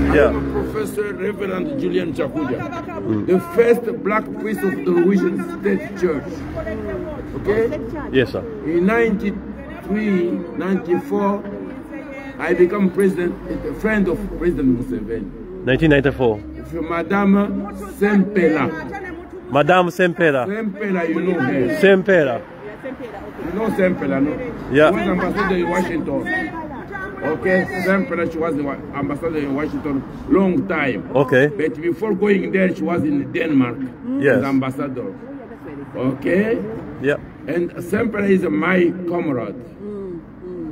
I am a Professor Reverend Julian Chakuja, the first black priest of the Norwegian State Church. Okay? Yes, sir. In 93, 94, I become president, a friend of President Museveni. 1994. With Madame Sempela. Madame Sempera. Sempela, you know her. Sempera. You know Sempela, no? Yeah. She was ambassador in Washington. Okay, Sempela, she was the ambassador in Washington long time. Okay. But before going there, she was in Denmark Yes. as ambassador. Okay? Yeah. And Sempera is my comrade.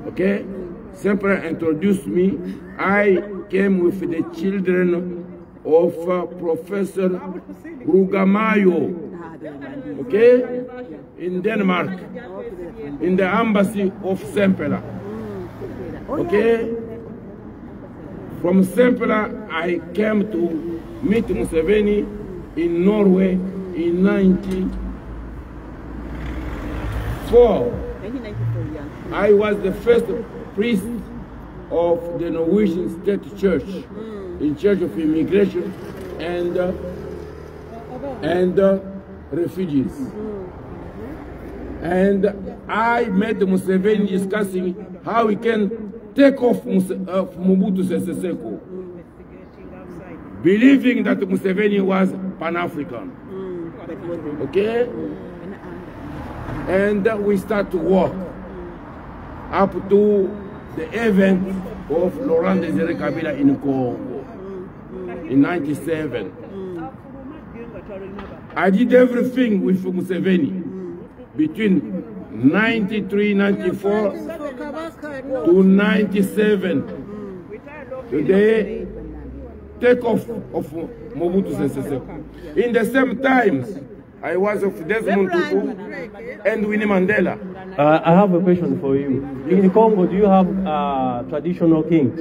Okay? Sempera introduced me. I came with the children of Professor Rugamayo. Okay? In Denmark. In the embassy of Sempera. Okay? From Sempera, I came to meet Museveni in Norway in 1994. 1994, yeah. I was the first priest of the Norwegian State Church, in charge of immigration and refugees. And I met Museveni discussing how we can take off Mobutu Sese Seko, believing that Museveni was Pan-African. Okay? And we start to work up to the event of Laurent Desire Kabila in Congo in 97. I did everything with Museveni between 93, 94 to 97. The takeoff of Mobutu Sese Seko. In the same times, I was of Desmond Tutu and Winnie Mandela. I have a question for you. In Congo, do you have traditional kings?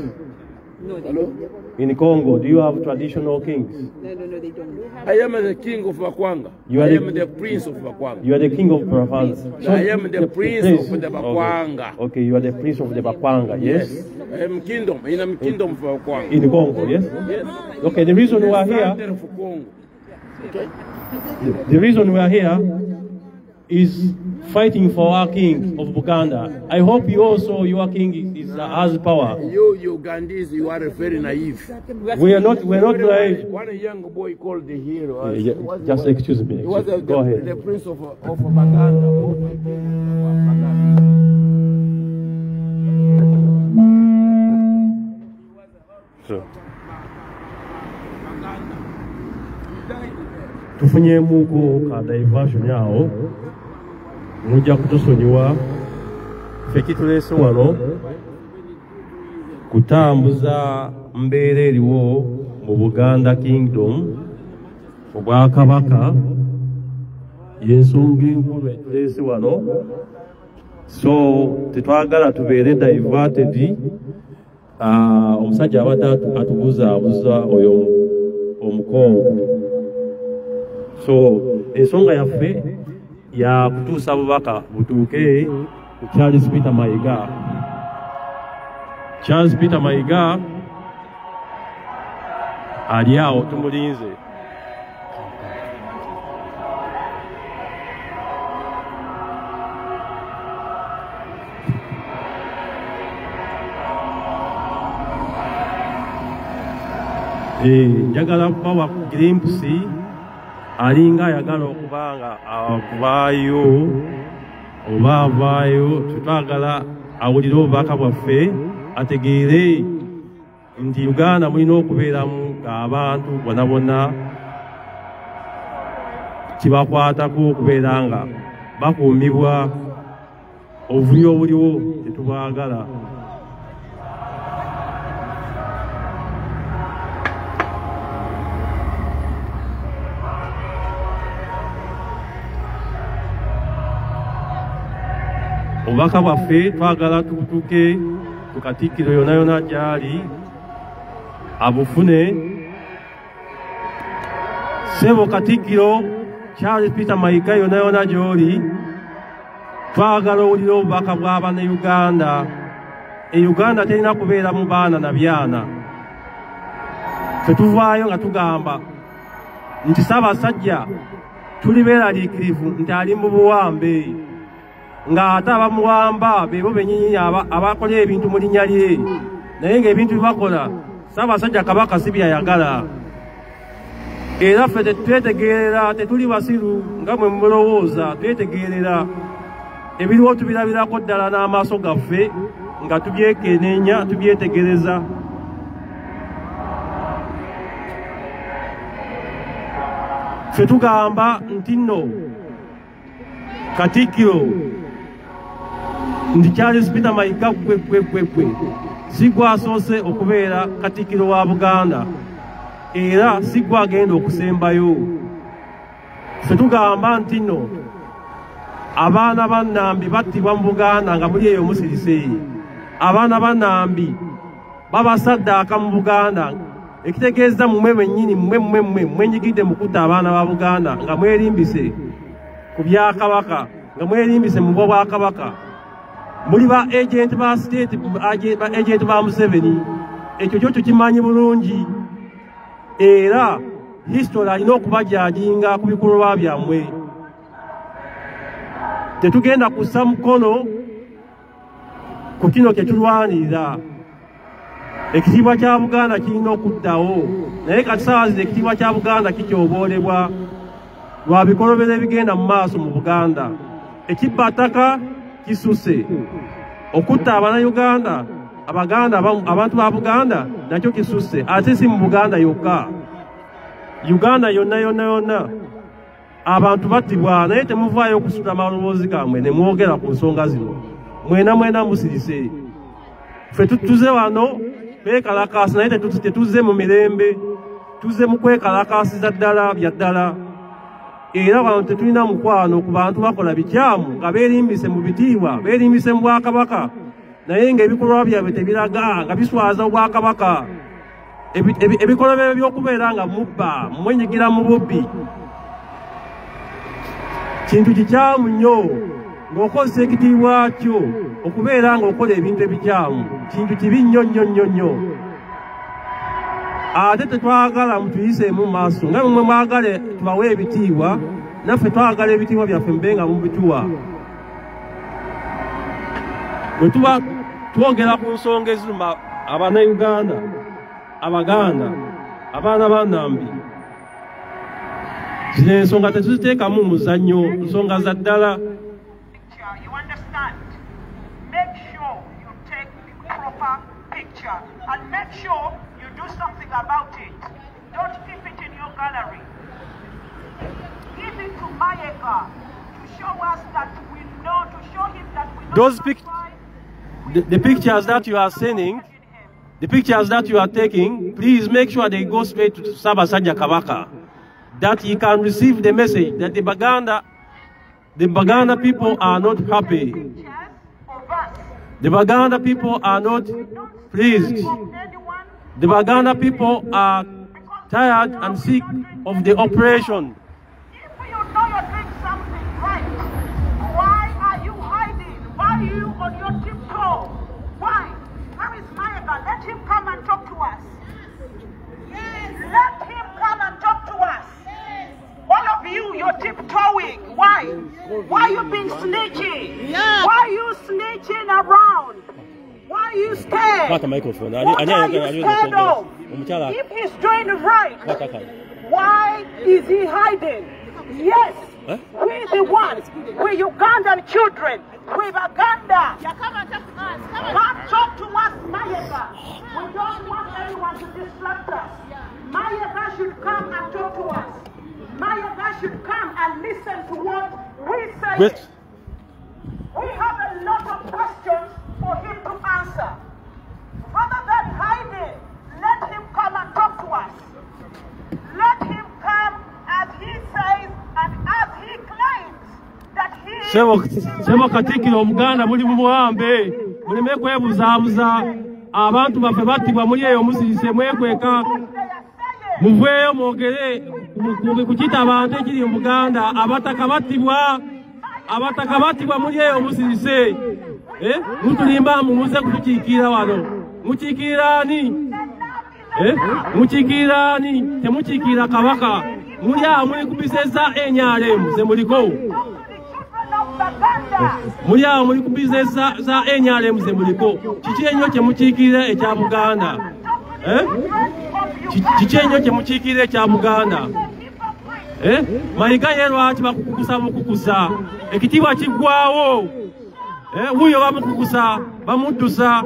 No, they Hello? don't. In Congo, do you have traditional kings? No, they don't. I am the king of Bakwanga. You are I the- am the prince of Bakwanga. You are the king of Bakwanga. I am the prince of the Bakwanga. Okay, you are the prince of the Bakwanga, yes? I am kingdom. I am kingdom of Bakwanga. In Congo, yes? Yes. Okay, the reason we are here, Father for Congo. Okay? the reason we are here is fighting for our king of Buganda. I hope you also, your king has power. You Ugandese, you are very naive. We're not naive. One young boy called the hero. Yeah, just excuse me. He was Go ahead. the prince of Baganda. tufunyemuko ka diversion awo mujja kutusonyiwa ffe kituleese wano kutambuza mbeera eriwo mu Buganda Kingdom obwakabaka yensonga enkulu etuleese wano, so tetwagala tubeere diverted. Omusajja abadde atubuzaabuza oyo omukongo, so ensonga yaffe ya kutuusa bubaka butuuke ku Charles Peter Mayiga. Charles Peter Mayiga ali awo tumulinze. Njagala kubawa glimpse alinga ayagala okubanga avaayo oba avaayo, tutwagala awulire obubaka bwaffe ategeere nti Uganda mulina okubeeramu ng'abantu bonna bonna kibakwatako okubeera nga bakuumibwa obuvuyo obuliwo tetubwagala. Obubaka bwaffe twagala tubutuuke ku Katikkiro yonna yonna gy'ali abufune. Ssebo Katikkiro Charles Peter Mayiga yonna yonna gy'oli, twagala owulire obubaka bw'Abannayuganda. Uganda terina kubeera mu baana na byana. Ffe tuvaayo nga tugamba nti Ssaabasajja tuli beeraliikirivu nti ali mu buwambe, ng'ate abamuwamba beebo bennyini abakola ebintu mu linnya lye, naye ng'ebintu bibakola Ssaabasajja Kabaka si byayagala. Era ffe twetegeerera, tetuli basiru nga mwe mulowooza, twetegeerera ebiriwo tubirabirako ddala n'amaaso gaffe nga tubyekenneenya tubyetegereza. Ffe tugamba nti nno Katikkiro ndi Charles Peter Mayiga gwe si gwe asoose okubeera Katikkiro wa Buganda, era si gwe agenda okusembayo. Ffe tugamba nti nno abaana ba Nnambi battibwa mu Buganda nga muli eyo musirise, abaana ba Nnambi babasaddaaka mu Buganda, ekitegeeza mmwe bennyini mmwe mwenyigidde mu kutta abaana ba Buganda nga mwerimbise ku bya Kabaka, nga mwerimbise mu bwa Kabaka. Muli ba agent ba state, ba agent ba Museveni. Ekyo kyo tukimanyi bulungi, era history alina okubajajinga ku bikolwa byammwe. Tetugenda kussa mukono ku kino kye tulwanirira. Ekitiibwa kya Buganda kirina okuddawo, naye kati saawa zino ekitiibwa kya Buganda kikyoboolerwa lwa bikolobero ebigenda mu maaso mu Buganda. Ekibbataka kisuse, okutta Abannayuganda, Abaganda, abantu ba Buganda nakyo kisuse, ate si mu Buganda yokka, Uganda yonna yonna yonna abantu battibwa, naye temuvaayo okusula amaloboozi gammwe ne mwogera ku nsonga zino. Mwena musirise. Ffe tutuze wano kwekalakaasa, naye tetuze mu mirembe, tuze mu kwekalakaasiza ddala bya ddala. Era wano tetulina mukwano ku bantu bakola bikyamu nga beerimbise mu bitiibwa, beerimbise mu Bwakabaka, naye ng'ebikolwa byabwe tebiraga, nga biswaza Obwakabaka. Ebikolwa byabwe by'okubeera nga mubba, mwenyigira mu bubbi, kintu kikyamu nnyo. Ng'okozesa ekitiibwa kyo okubeera ng'okola ebintu ebikyamu, kintu kibi nnyo. Ate tetwagala mutuyisemu mu maaso, nga mmwe mwagale tubawe ebitiibwa, naffe twagala ebitiibwa byaffe mube nga mubituwa. Bwe tuba twogera ku nsonga eziruma Abannayuganda, Abaganda, abaana ba Nnambi, zino ensonga tetuziteekamu muzannyo, nsonga za ddala. You understand? Make sure you take the proper picture. picture and make sure you do something about it. Don't keep it in your gallery. Give it to Mayega to show us that we know, to show him that we know. Those the pictures that you are sending, the pictures that you are taking, please make sure they go straight to Ssaabasajja Kabaka, that he can receive the message that the Baganda people are not happy. The Baganda people are not pleased. The Baganda people are tired and sick of the oppression. If you know you're doing something right, why are you hiding? Why are you on your tiptoe? Why? Where is Mayega? Let him come and talk to us. Yes. Let him come and talk to us. Yes. All of you, you're tiptoeing. Why? Why are you being snitchy? Yeah. Why are you snitching around? Why are you scared? What are you scared of? If he's doing right, why is he hiding? Yes, we're the ones. We're Ugandan children. We're Baganda. Come talk to us, Mayega. We don't want anyone to disrupt us. Mayega should come and talk to us. Mayega should come and listen to what we say. We have a lot of questions for him to answer. Rather than hiding, let him come and talk to us. Let him come as he says and as he claims that he is. Sebo Katikiro Omuganda muli mubuhambe muleme kwebuzabuza abantu baffe battibwa muli eyo musirise mwekweka muveeyo mwogere kukita abantu ekiri mu Buganda abataka battibwa muli eyo musirise mutulimba mumuze kutukiikira wano mukiikira ani mukiikira ani temukiikira Kabaka muli awo muli kubiseza NRM ze muliko muli awo muli kubiseza za NRM ze muliko kiki ennyo kyemukiikira ekya Buganda kiki ennyo kyemukiikira ekya Buganda Mayiga ye lwaki bakukusa bukukusa ekitiibwa kiggwawo wuyo bamukukusa bamuddusa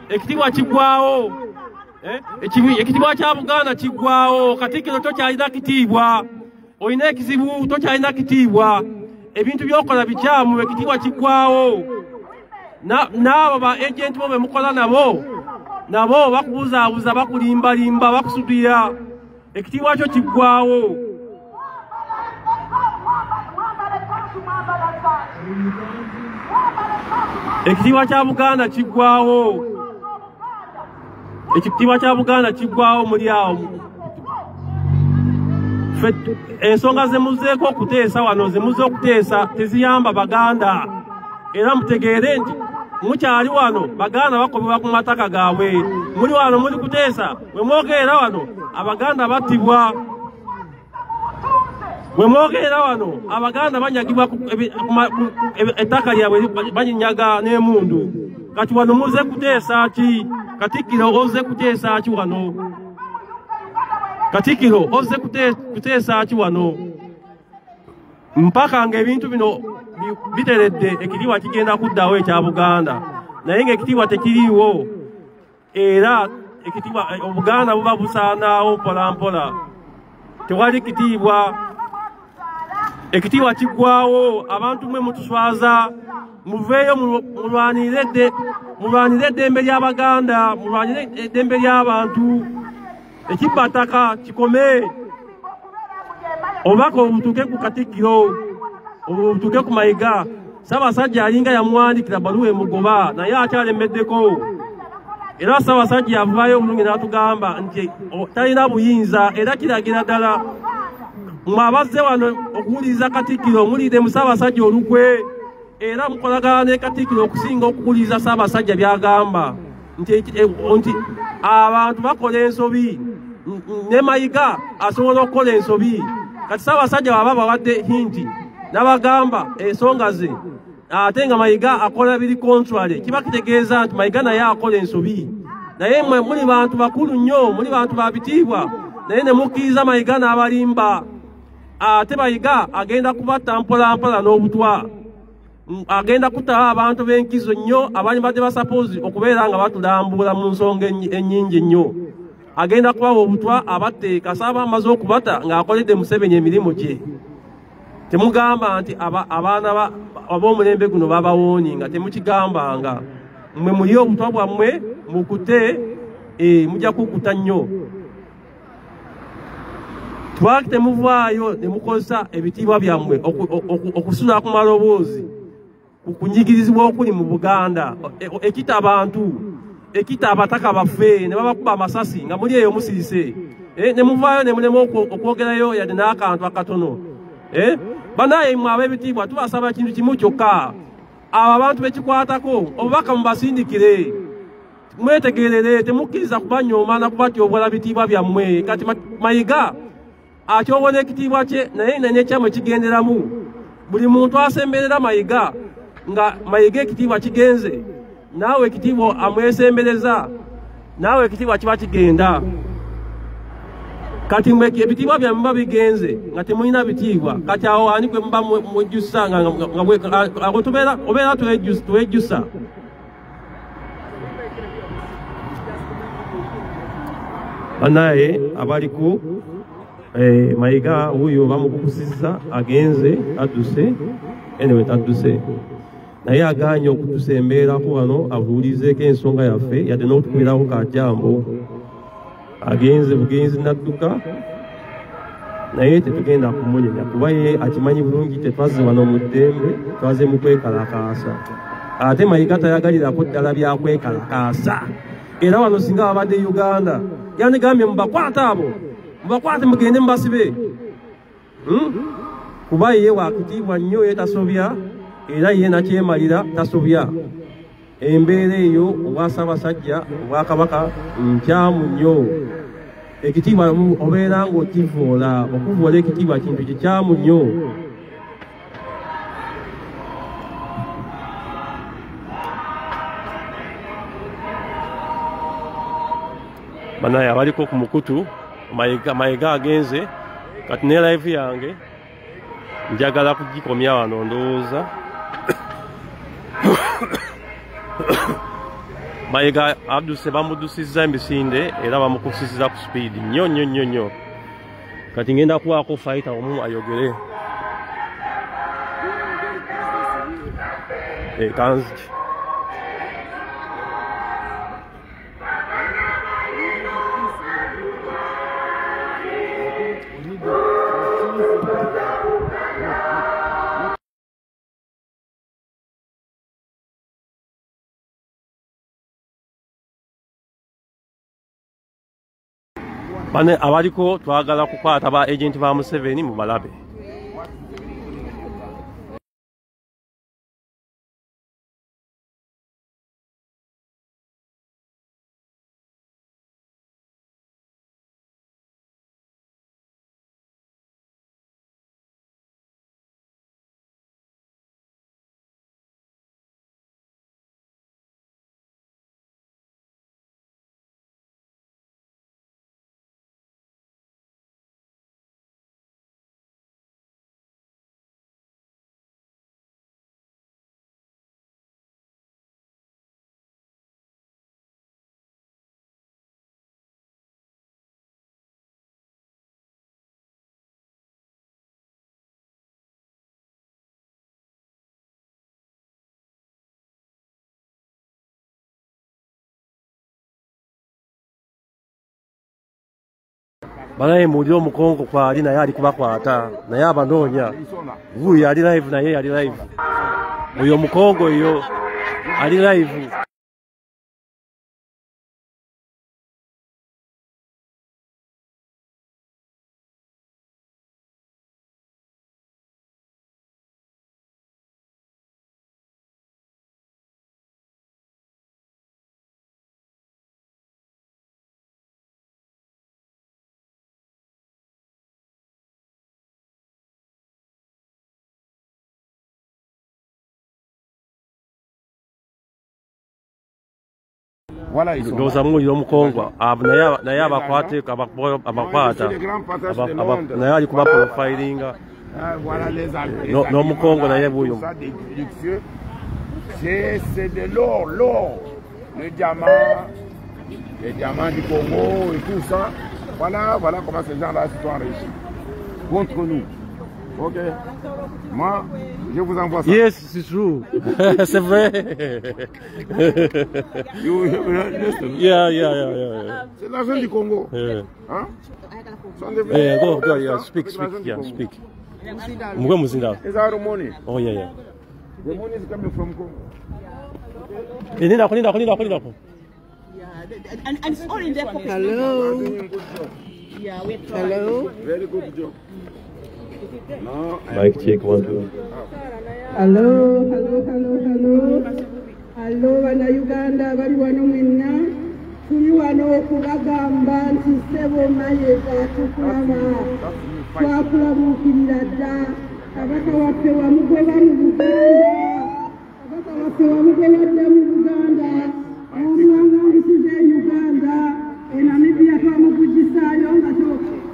ekitiibwa kiggwawo ekitiibwa kya Buganda kiggwawo Katikkiro tokyalina kitiibwa olina ekizibu tokyalina kitiibwa ebintu byokola bikyamu ekitiibwa kiggwawo n'abo ba agenti bo be mukola nabo bakubuzaabuza bakulimbalimba bakusudira ekitiibwa kyo kiggwawo ekitiibwa kya Buganda kiggwawo ekitiibwa kya Buganda kiggwawo muli awo ensonga ze muzeeko okuteesa wano ze muze okuteesa teziyamba Baganda era mutegeere nti mukyali wano Baganda bakobebwa ku mataka gaabwe muli wano muli kuteesa bwe mwogerera wano Abaganda battibwa bwe mwogerera wano Abaganda banyagibwa ettaka lyabwe balinyaga n'emundu kati wano muze kuteesa ki Katikkiro oze kuteesa ki wano Katikkiro oze kuteesa ki wano mpaka ng'ebintu bino biteredde ekitiibwa kigenda kuddawo ekya Buganda naye ng'ekitiibwa tekiriiwo era ekitiibwa Obuganda buba busaanaawo mpolampola tewali kitiibwa ekitiibwa kiggwawo abantu mwe mutuswaza muveeyo mulwanire eddembe ly'Abaganda mulwanire eddembe ly'abantu ekibbataka kikome obubaka obutuuke ku Katikkiro obutuuke ku Mayiga Ssaabasajja alinga yamuwandiikira baluwa emugoba naye akyalemeddeko era Ssaabasajja yavaayo obulungi n'atugamba nti talina buyinza era kiragira ddala mwabazze wano okuwuliriza Katikkiro mulidde mu Ssaabasajja olukwe era mukolagana ne Katikkiro okusinga okuwuliriza Ssaabasajja byagamba nti abantu bakola ensobi ne Mayiga asobola okukola ensobi kati Ssaabasajja baba bawadde hinti n'abagamba ensonga ze ate nga Mayiga akola biri contrary kiba kitegeeza nti Mayiga naye akola ensobi naye mmwe muli bantu bakulu nnyo muli bantu babitiibwa naye ne mukkiriza Mayiga n'abalimba ate Mayiga agenda kubatta mpolampola n'obutwa agenda kutaba abantu b'enkizo nnyo abali badde basapoozi okubeera nga batulambula mu nsonga ennyingi nnyo. Agenda kubawa obutwa abatteeka saaba amaze okubata ng'akoledde Museveni emirimu gye. Temugamba nti abaana ab'omulembe guno babawooni nga temukigambanga. Mmwe muli obutwa bwammwe mukute mujja kukuta nnyo. Twaki temuvaayo ne mukozesa ebitiibwa byammwe okusula ku maloboozi ku kunyigirizibwa okuli mu Buganda ekita abantu ekita abataka baffe ne babakuba amasasi nga muli eyo musirise ne muvaayo ne mulema okwogerayo yadde n'akantu akatono. Banaye mmwe ab'ebitiibwa tubasaba kintu kimu kyokka, abo abantu bekikwatako obubaka mubasindikire mwetegerere, temukkiriza kubanyooma na kubatyobwala bitiibwa byammwe. Kati Mayiga atyobona ekitiibwa kye naye n'ekyamwe kigenderamu. Buli muntu asemberera Mayiga nga Mayiga ekitiibwa kigenze, naawe ekitiibwa amwesembereza, naawe ekitiibwa kiba kigenda. Kati mweke ebitiibwa byammwe muba bigenze nga temulina bitiibwa, kati awo ani gwe muba mwejjusa nga obeera twejjusa. Banaye abaliku Mayiga wuyo bamukukusizza agenze adduse, anyway tadduse naye aganye okutusembeerako wano abuulizeeko ensonga yaffe yadde n'otukwirako kajambo. Agenze bugenzi nadduka naye tetugenda kumunenya kuba ye akimanyi bulungi tetwazze wano mu ddembe, twaze mu kwekalakaasa. Ate Mayiga tayagalirako ddala byakwekalakaasa. Era wano singa babadde Uganda yandigambye mubakwate abo, mubakwate mugende mubasibe. Kuba ye wakitiibwa nnyo, ye tasobya era ye nakyemalira tasobya. Embeera eyo obwasabasajja obwakabaka nkyamu nnyo. Ekitiibwa obeera ng'okivoola, okuvoola ekitiibwa kintu kikyamu nnyo. Banaye abaliko ku mukutu Mayiga agenze, kati ne live yange njagala kugikomya wano ndowooza. Mayiga adduse bamudusizza emisinde era bamukusizza ku speed nnyo. Kati ngenda kuwaako fighter omu ayogere. Kanziki bane abaliko twagala kukwata ba agent ba Museveni mu balabe. Banaye mulio mukongo kwali naye ali kubakwata naye abanoonya. Vuyo ali live naye ali live. Uyo mukongo yo ali live. Ndoza muliro mukongo naye abakwate abakwata naye ali kuba profilinga Voilà les Alpes. Non, mon Congo, là, il y a bouillon. C'est de l'or, le diamant du Congo et tout ça. Voilà comment ces gens-là se sont enrichis. Contre nous. Ok. Moi, je vous envoie ça. Yes, c'est true. C'est vrai. Yeah. C'est l'argent du Congo. Yeah. Hein? Go, speak. Muzinda. Is our money? Oh, yeah. The money is coming from Congo. Nina. Yeah, and it's all in their pocket. Hello. Yeah, we're trying. Hello. Very good job. No, Mic check 1 2. Hello, bana Uganda bali wano mwenna tuli wano okubagamba nti ssebo Mayiga twakulabuukirira dda kabaka waffe wamugoba mu Buganda omwangangisiza Uganda Namibia twamukugisaayo nga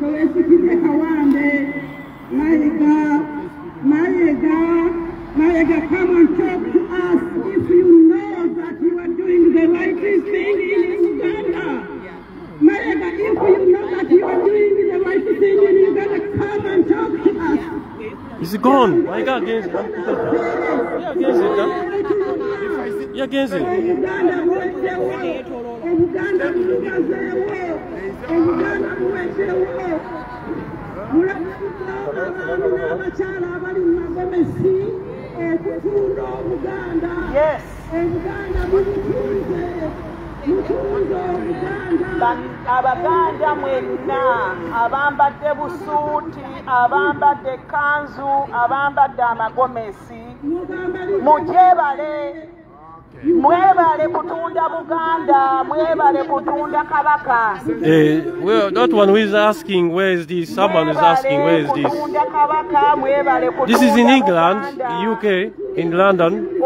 toweesikidde Kawambe Mayiga, come and talk to us if you know that you are doing the right thing in Uganda. Mayiga, if you know that you are doing the right thing in Uganda, come and talk to us. Is it gone? Mayiga against it. Yeah, against it. Yes. Abaganda mwenna abambadde busuuti, abambadde kanzu, abambadde amagomesi, mujebale. Mwebale kutunda Buganda, mwebale kutunda Kabaka. Well, that one who is asking where is this? Someone is asking where is this? This is in England, UK, in London. We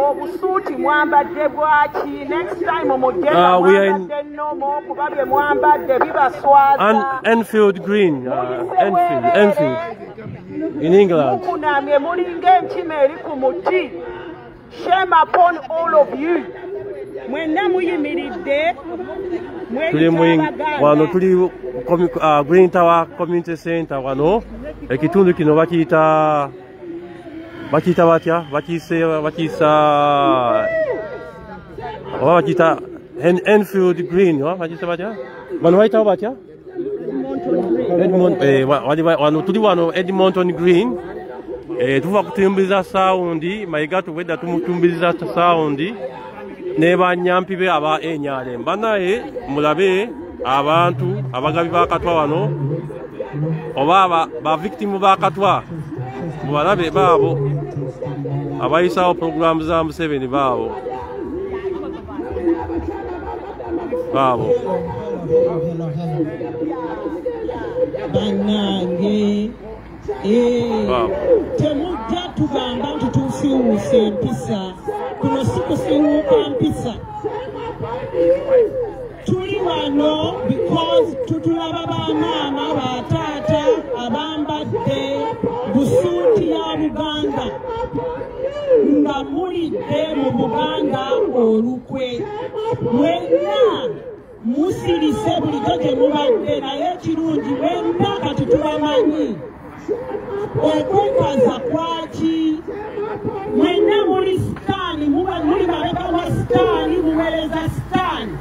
are in Enfield Green, Enfield, in England. Shame upon all of you. Tuli Green Tower Community Center wano ekitundu kino bakiyita batya bakiyisa Enfield Green bakiyisa batya wano bayitawo batya wano tuli wano Edmonton Green. Tuva kutumbiza saundi Mayiga tuwedda tumutumbiza saundi ne banyampi be aba enyale mbanaye mulabe abantu abagabi bakatwa wano oba ba victim bakatwa mubalabe babo abayisawo program za Museveni babo banange temujja tugamba nti tufiiwuusa empisa kuno si kufiiwuuka mpisa tuli wano because tutulaba bamaama bataata abambadde busuuti ya Buganda nga mulidde mu Buganda olukwe mwenna musirise bulijjo gye mubadde naye ekirungi mwenna kati tubamanyi okwekaza kwaki mwenna muli sitaani muli mabega wa sitaani muweereza sitaani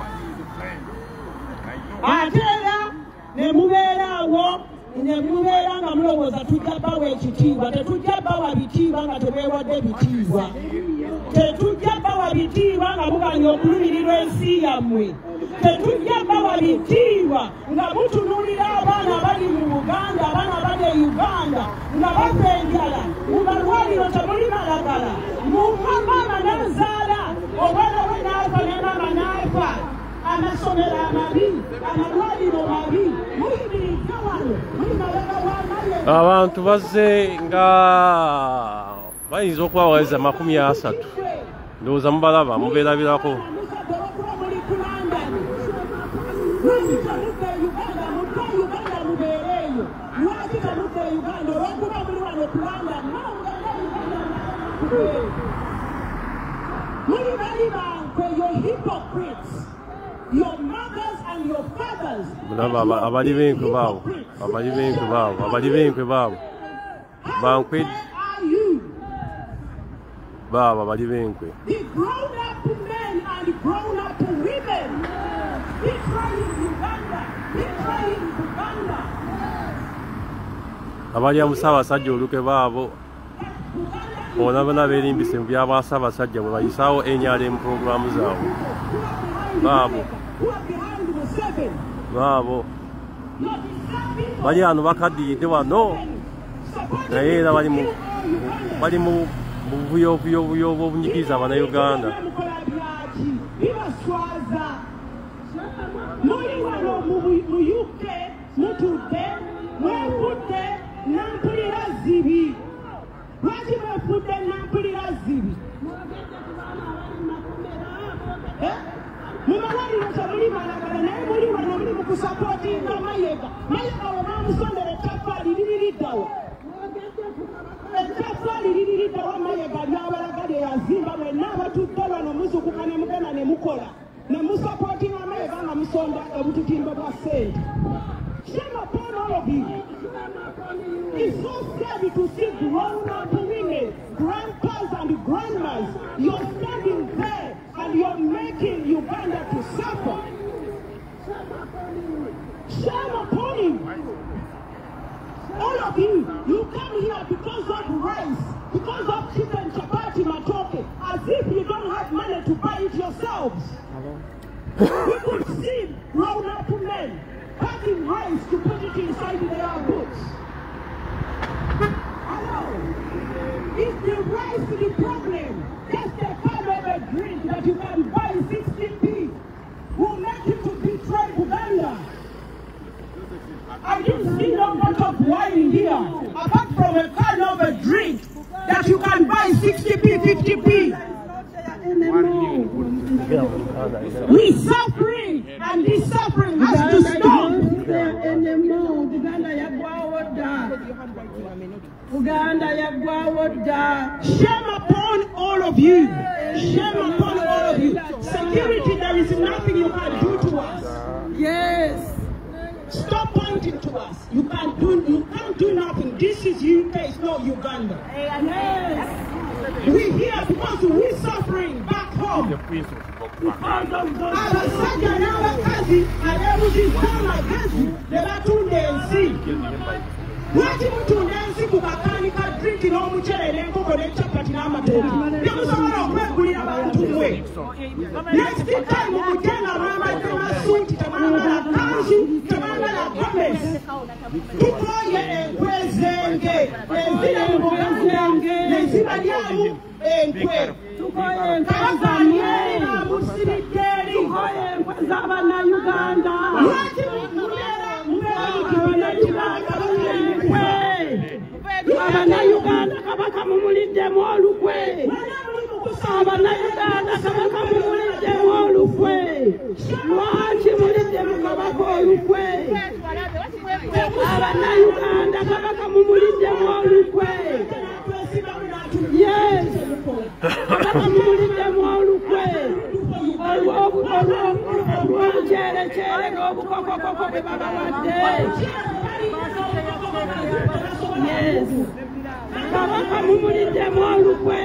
ate era ne mubeeraawo ne mubeera nga mulowooza tujja bawa ekitiibwa tetujja bawa bitiibwa nga tebeewadde bitiibwa tetujja bawa bitiibwa nga muganya okulumirirwa ensi yammwe tetujja bawa bitiibwa nga mutunuulira abaana bali mu Buganda abaana bali e Uganda nga bafa enjala mu malwaliro temuli malagala maama n'azaala omwana we n'afa ne maama n'afa amasomero amabi amalwaliro mabi muyimirizza wano muli mabega w'amaye abantu bazze nga bayinza okubaweeza 30 ndowooza mubalaba mubeerabirako Uganda You're hypocrites. Your mothers and your fathers. Abali benku bawo. Abali benku bawo. Abali benku bawo. Bankwid. Baba abali benku. The grown up men and the grown up women. They try in Uganda. They try in Uganda. Abali amusaba sajja oluke baabo. Ona bana berimbise mu byabasaba sajja bwe bayisawo NRM program zaabwe. Baabo. Baabo. Bali ano bakadiyidde wano. Naye era bali mu buvuyo obunyigiriza Abannayuganda. Muri wano mu UK mutudde mwefudde nampulira zibi. Lwaki mwefudde nampulira zibi? Mumalwaliro temuli malagala naye muli wano muli mu kusapootinga Mayiga. Mayiga we bamusondera ettaffaali liri liddawa. Ettaffaali liri liddawa Mayiga ly'abalaga lye yazimba mwenna abatudde wano muzukuka ne mugenda ne mukola. Ne musapootinga Mayiga nga musonda obututimba bwa ssente. Shame upon all of you. It's so sad to see grown-up women, grandpas and grandmas. You're standing there and you're making Uganda to suffer. Shame upon you. All of you, you come here because of rice, because of chicken, chapati, matoke, as if you don't have money to buy it yourselves. We could see grown-up men packing rice to put it inside their boots. Hello? Is the rice the problem? Just a kind of a drink that you can buy 60p will make you to betray Uganda. I didn't see no bottle of wine here, apart from a kind of a drink that you can buy 60p, 50p. We suffering, and this suffering has to stop. Shame upon all of you. Shame upon all of you. Security, there is nothing you can do to us. Yes. Stop pointing to us. You can't do nothing. This is UK, it's not Uganda. Yes. We're here because we're suffering back home. Abasajja n'abakazi abeebuzizzamu amagezi ne batunda ensi. Lwaki mutunda ensi ku bakaanika drinki n'omuceere n'enkoko n'ekyapati n'amatooke? Temusobola okwegulira bantu mmwe. Next time mugenda mwambadde masuuti, temwambala kanzu, temwambala gomesi. Tukooye enkwe zenge, enzira emboga zenge, n'enziba lyamu enkwe. Kabaka mweera musiridde eri. Tukooye enkwe z'Abannayuganda. Lwaki mubeera Abannayuganda enkwe? Abannayuganda Kabaka mumuliddemu olukwe. Abannayuganda Kabaka mumuliddemu olukwe. Lwaki muliddemu Kabaka olukwe? Abannayuganda Kabaka mumuliddemu olukwe. Yes. Kabaka mumuliddemu olukwe. Olw'obucerecere n'obukokokoko bwe babawadde. Yes. Kabaka mumuliddemu olukwe.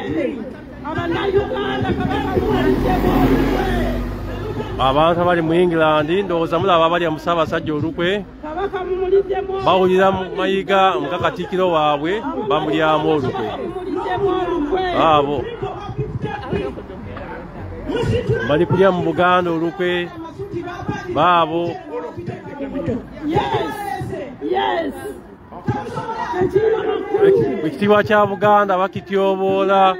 Abannayuganda Kabaka mumuliddemu olukwe. Abantu abali mu England ndowooza mulaba abali Ssaabasajja olukwe bawulira Mayiga mukakatikkiro waabwe bamulyamu olukwe. Abo bali kulya mu Buganda olukwe baabo. Ekitiibwa kya Buganda bakityoboola.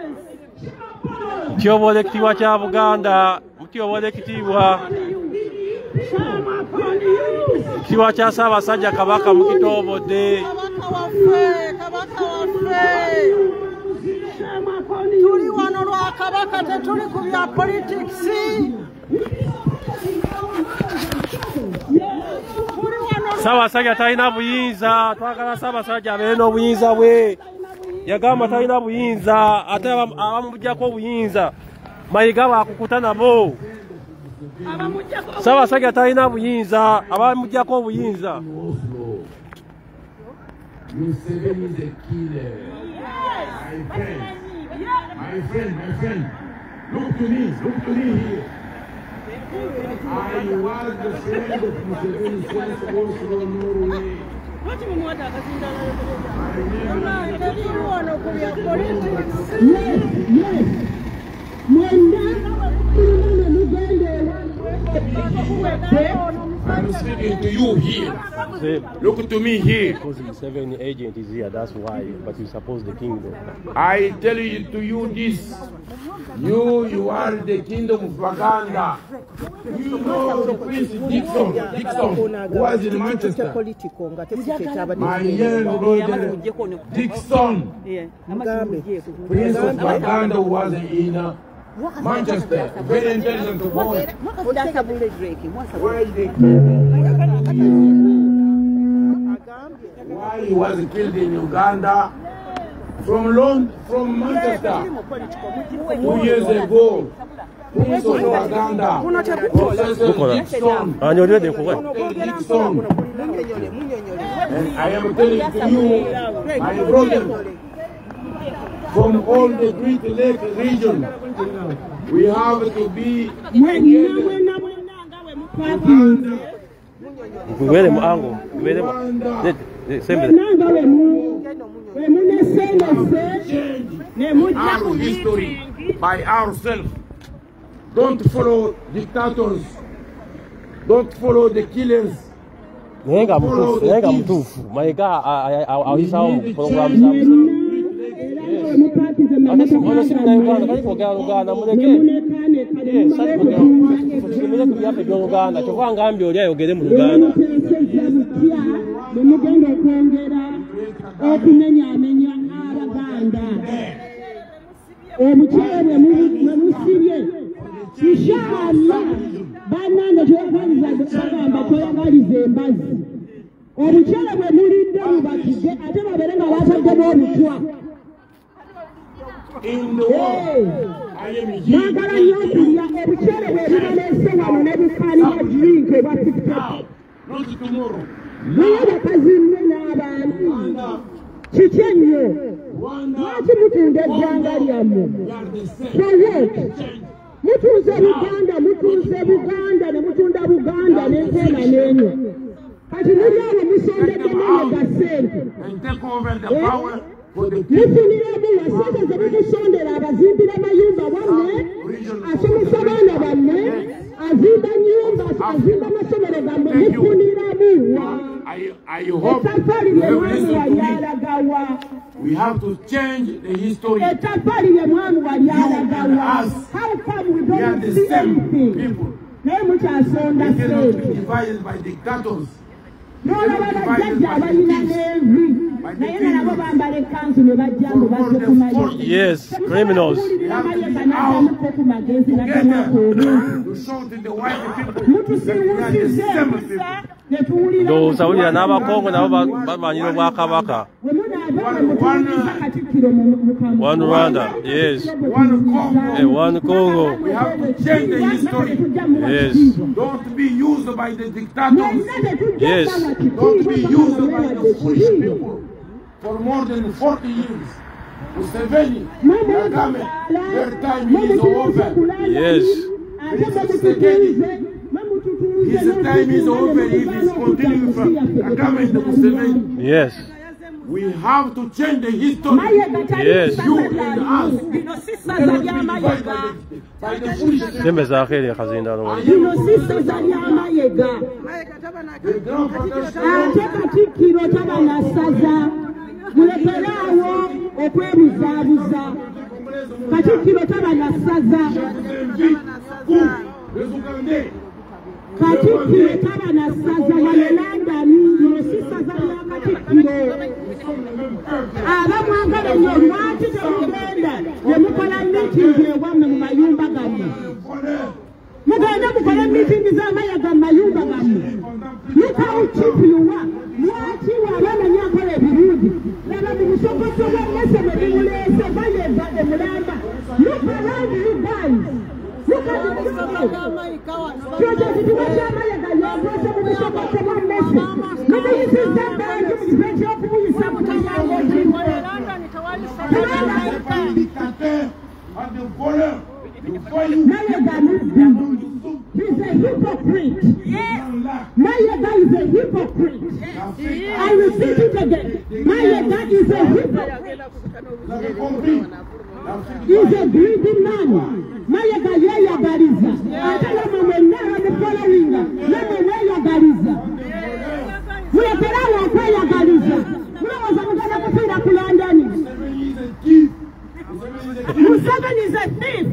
Mutyoboola ekitiibwa kya Buganda. Mutyoboola ekitiibwa. Ekitiibwa kya Ssaabasajja Kabaka mukitoobodde. Kabaka waffe. Tuli wano lwa Kabaka, tetuli ku bya politics. Ssaabasajja talina buyinza, twagala Ssaabasajja abeere n'obuyinza bwe. yagamba talina buyinza ate abamujjako obuyinza Mayiga bakukuta nabo Ssaabasajja talina buyinza abamujjako obuyinza Museveni is a killer. My friend. Look to me here. I was the friend of Museveni since also Norway. I'm speaking to you here. Look to me here. Because the Museveni agent is here, that's why. But you suppose the kingdom. I tell you to you this. You are the kingdom of Baganda. You know the Prince Dixon who was in Manchester. My young brother Dixon, Prince of Baganda who was in Manchester, very intelligent boy. Why he was killed in Uganda from Manchester 2 years ago. Prince of Uganda, Professor Dixon. And I am telling to you, my brother, from all the Great Lake region, we have to be our history by ourselves. Don't follow dictators. Don't follow the killers. Nenga mtufu. Mayiga awisao program za in the world, I am here. Not tomorrow. And take over the power for the people. I hope you have listened to me. We have to change the history. You and us, we are the same people. We cannot be divided by dictators. We cannot be divided by the yes, criminals. We have to be out together to show to the white people that we are the same people. Those are n'abakongo nabo babanyira bwakabaka. One Rwanda, yes. One Congo. We have to change the history. Yes. Don't be used by the dictators. Yes. Don't be used by the foolish people for more than 40 years. Museveni, Kagame, their time is over. Yes. His time is over if he's continuing from Kagame and Museveni. Yes. We have to change the history. Yes. You and us. We cannot be divided by the foolish people. Sembe za kheri khazina no. The grandfathers Look how cheap you are. He's a hypocrite. Mayega is a hypocrite. I repeat it again. Mayega is a hypocrite. He's a greedy man. Mayega yeya galiza. Atala mamenera the following. Neme yeya galiza. Muyekerawa kwa ya galiza. Mwaza mugana kupira kulandani. Museveni is a thief.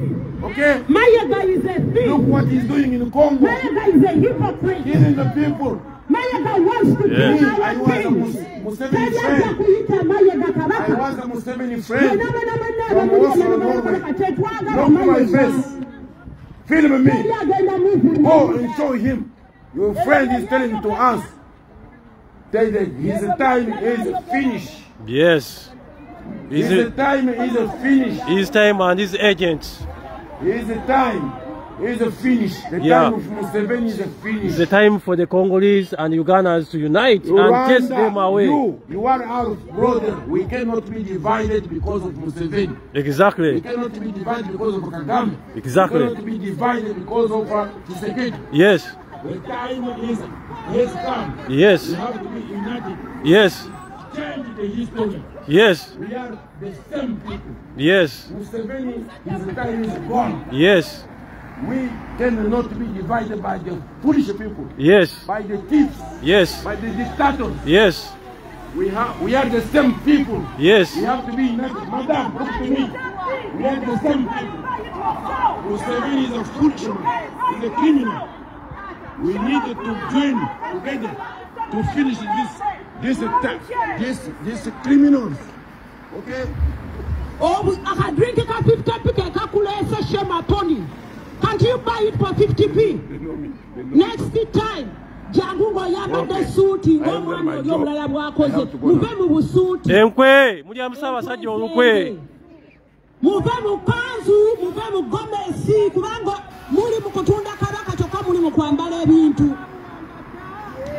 Okay? Mayega is a thief. Look what he's doing in Congo. Mayega is a hypocrite. Killing the people. Mayega wants to kill our I was a king. Museveni friend. I was a Museveni friend. From Oslo, Norway. Look my face. Film me. Go and show him. Your friend is telling to us that his time is finished. Yes. His time is finished. His time and his agents. His time is finished. The time of Museveni is finished. It's the time for the Congolese and Ugandans to unite and chase them away. You are our brother. We cannot be divided because of Museveni. Exactly. We cannot be divided because of Kagame. Exactly. We cannot be divided because of Tshisekedi. Yes. The time has come. Yes. We have to be united. Yes. Change the history. Yes. We are the same people. Yes. Museveni, his time is gone. Yes. We cannot be divided by the foolish people. Yes. By the thieves. Yes. By the dictators. Yes. We are the same people. Yes. We have to be united. Madam, look to me. We are the same people. Museveni is a foolish man. He's a criminal. We need to join together to finish this attack. These criminals. Okay? Oh, I can drink it at 50p. Calculate shema pony. Can't you buy it for 50p? Next time, Jagungo Yaba the suit, Ngomano Yomla Wakoze, Muvemu suit. Enkwe, Mudiamsa Sajo Lukwe. Muvemu Kanzu, Muvemu Gomesi, Kurango, Muri Mukotunda Karaka Chokamuni Mukwambale Bintu.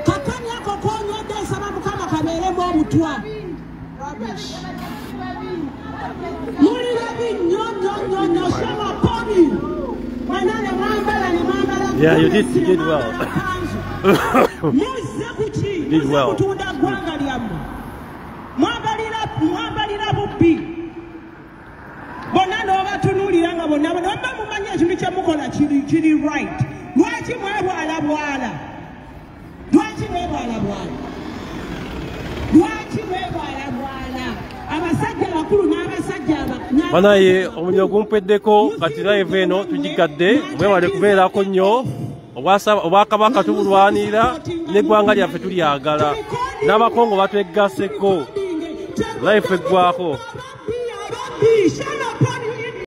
Kakanya Kokonya de Samamukama Kabere Mobutua. Muri Rabi, no, Shama Pony. Yeah, you did well. You did well. Manaye omunyo gumpeddeko kati live eno tugigadde mwewale kubeerako nnyo obwakabaka tubulwanira n'eggwanga lyaffe tulyagala n'abakongo batwegaseko life eggwako.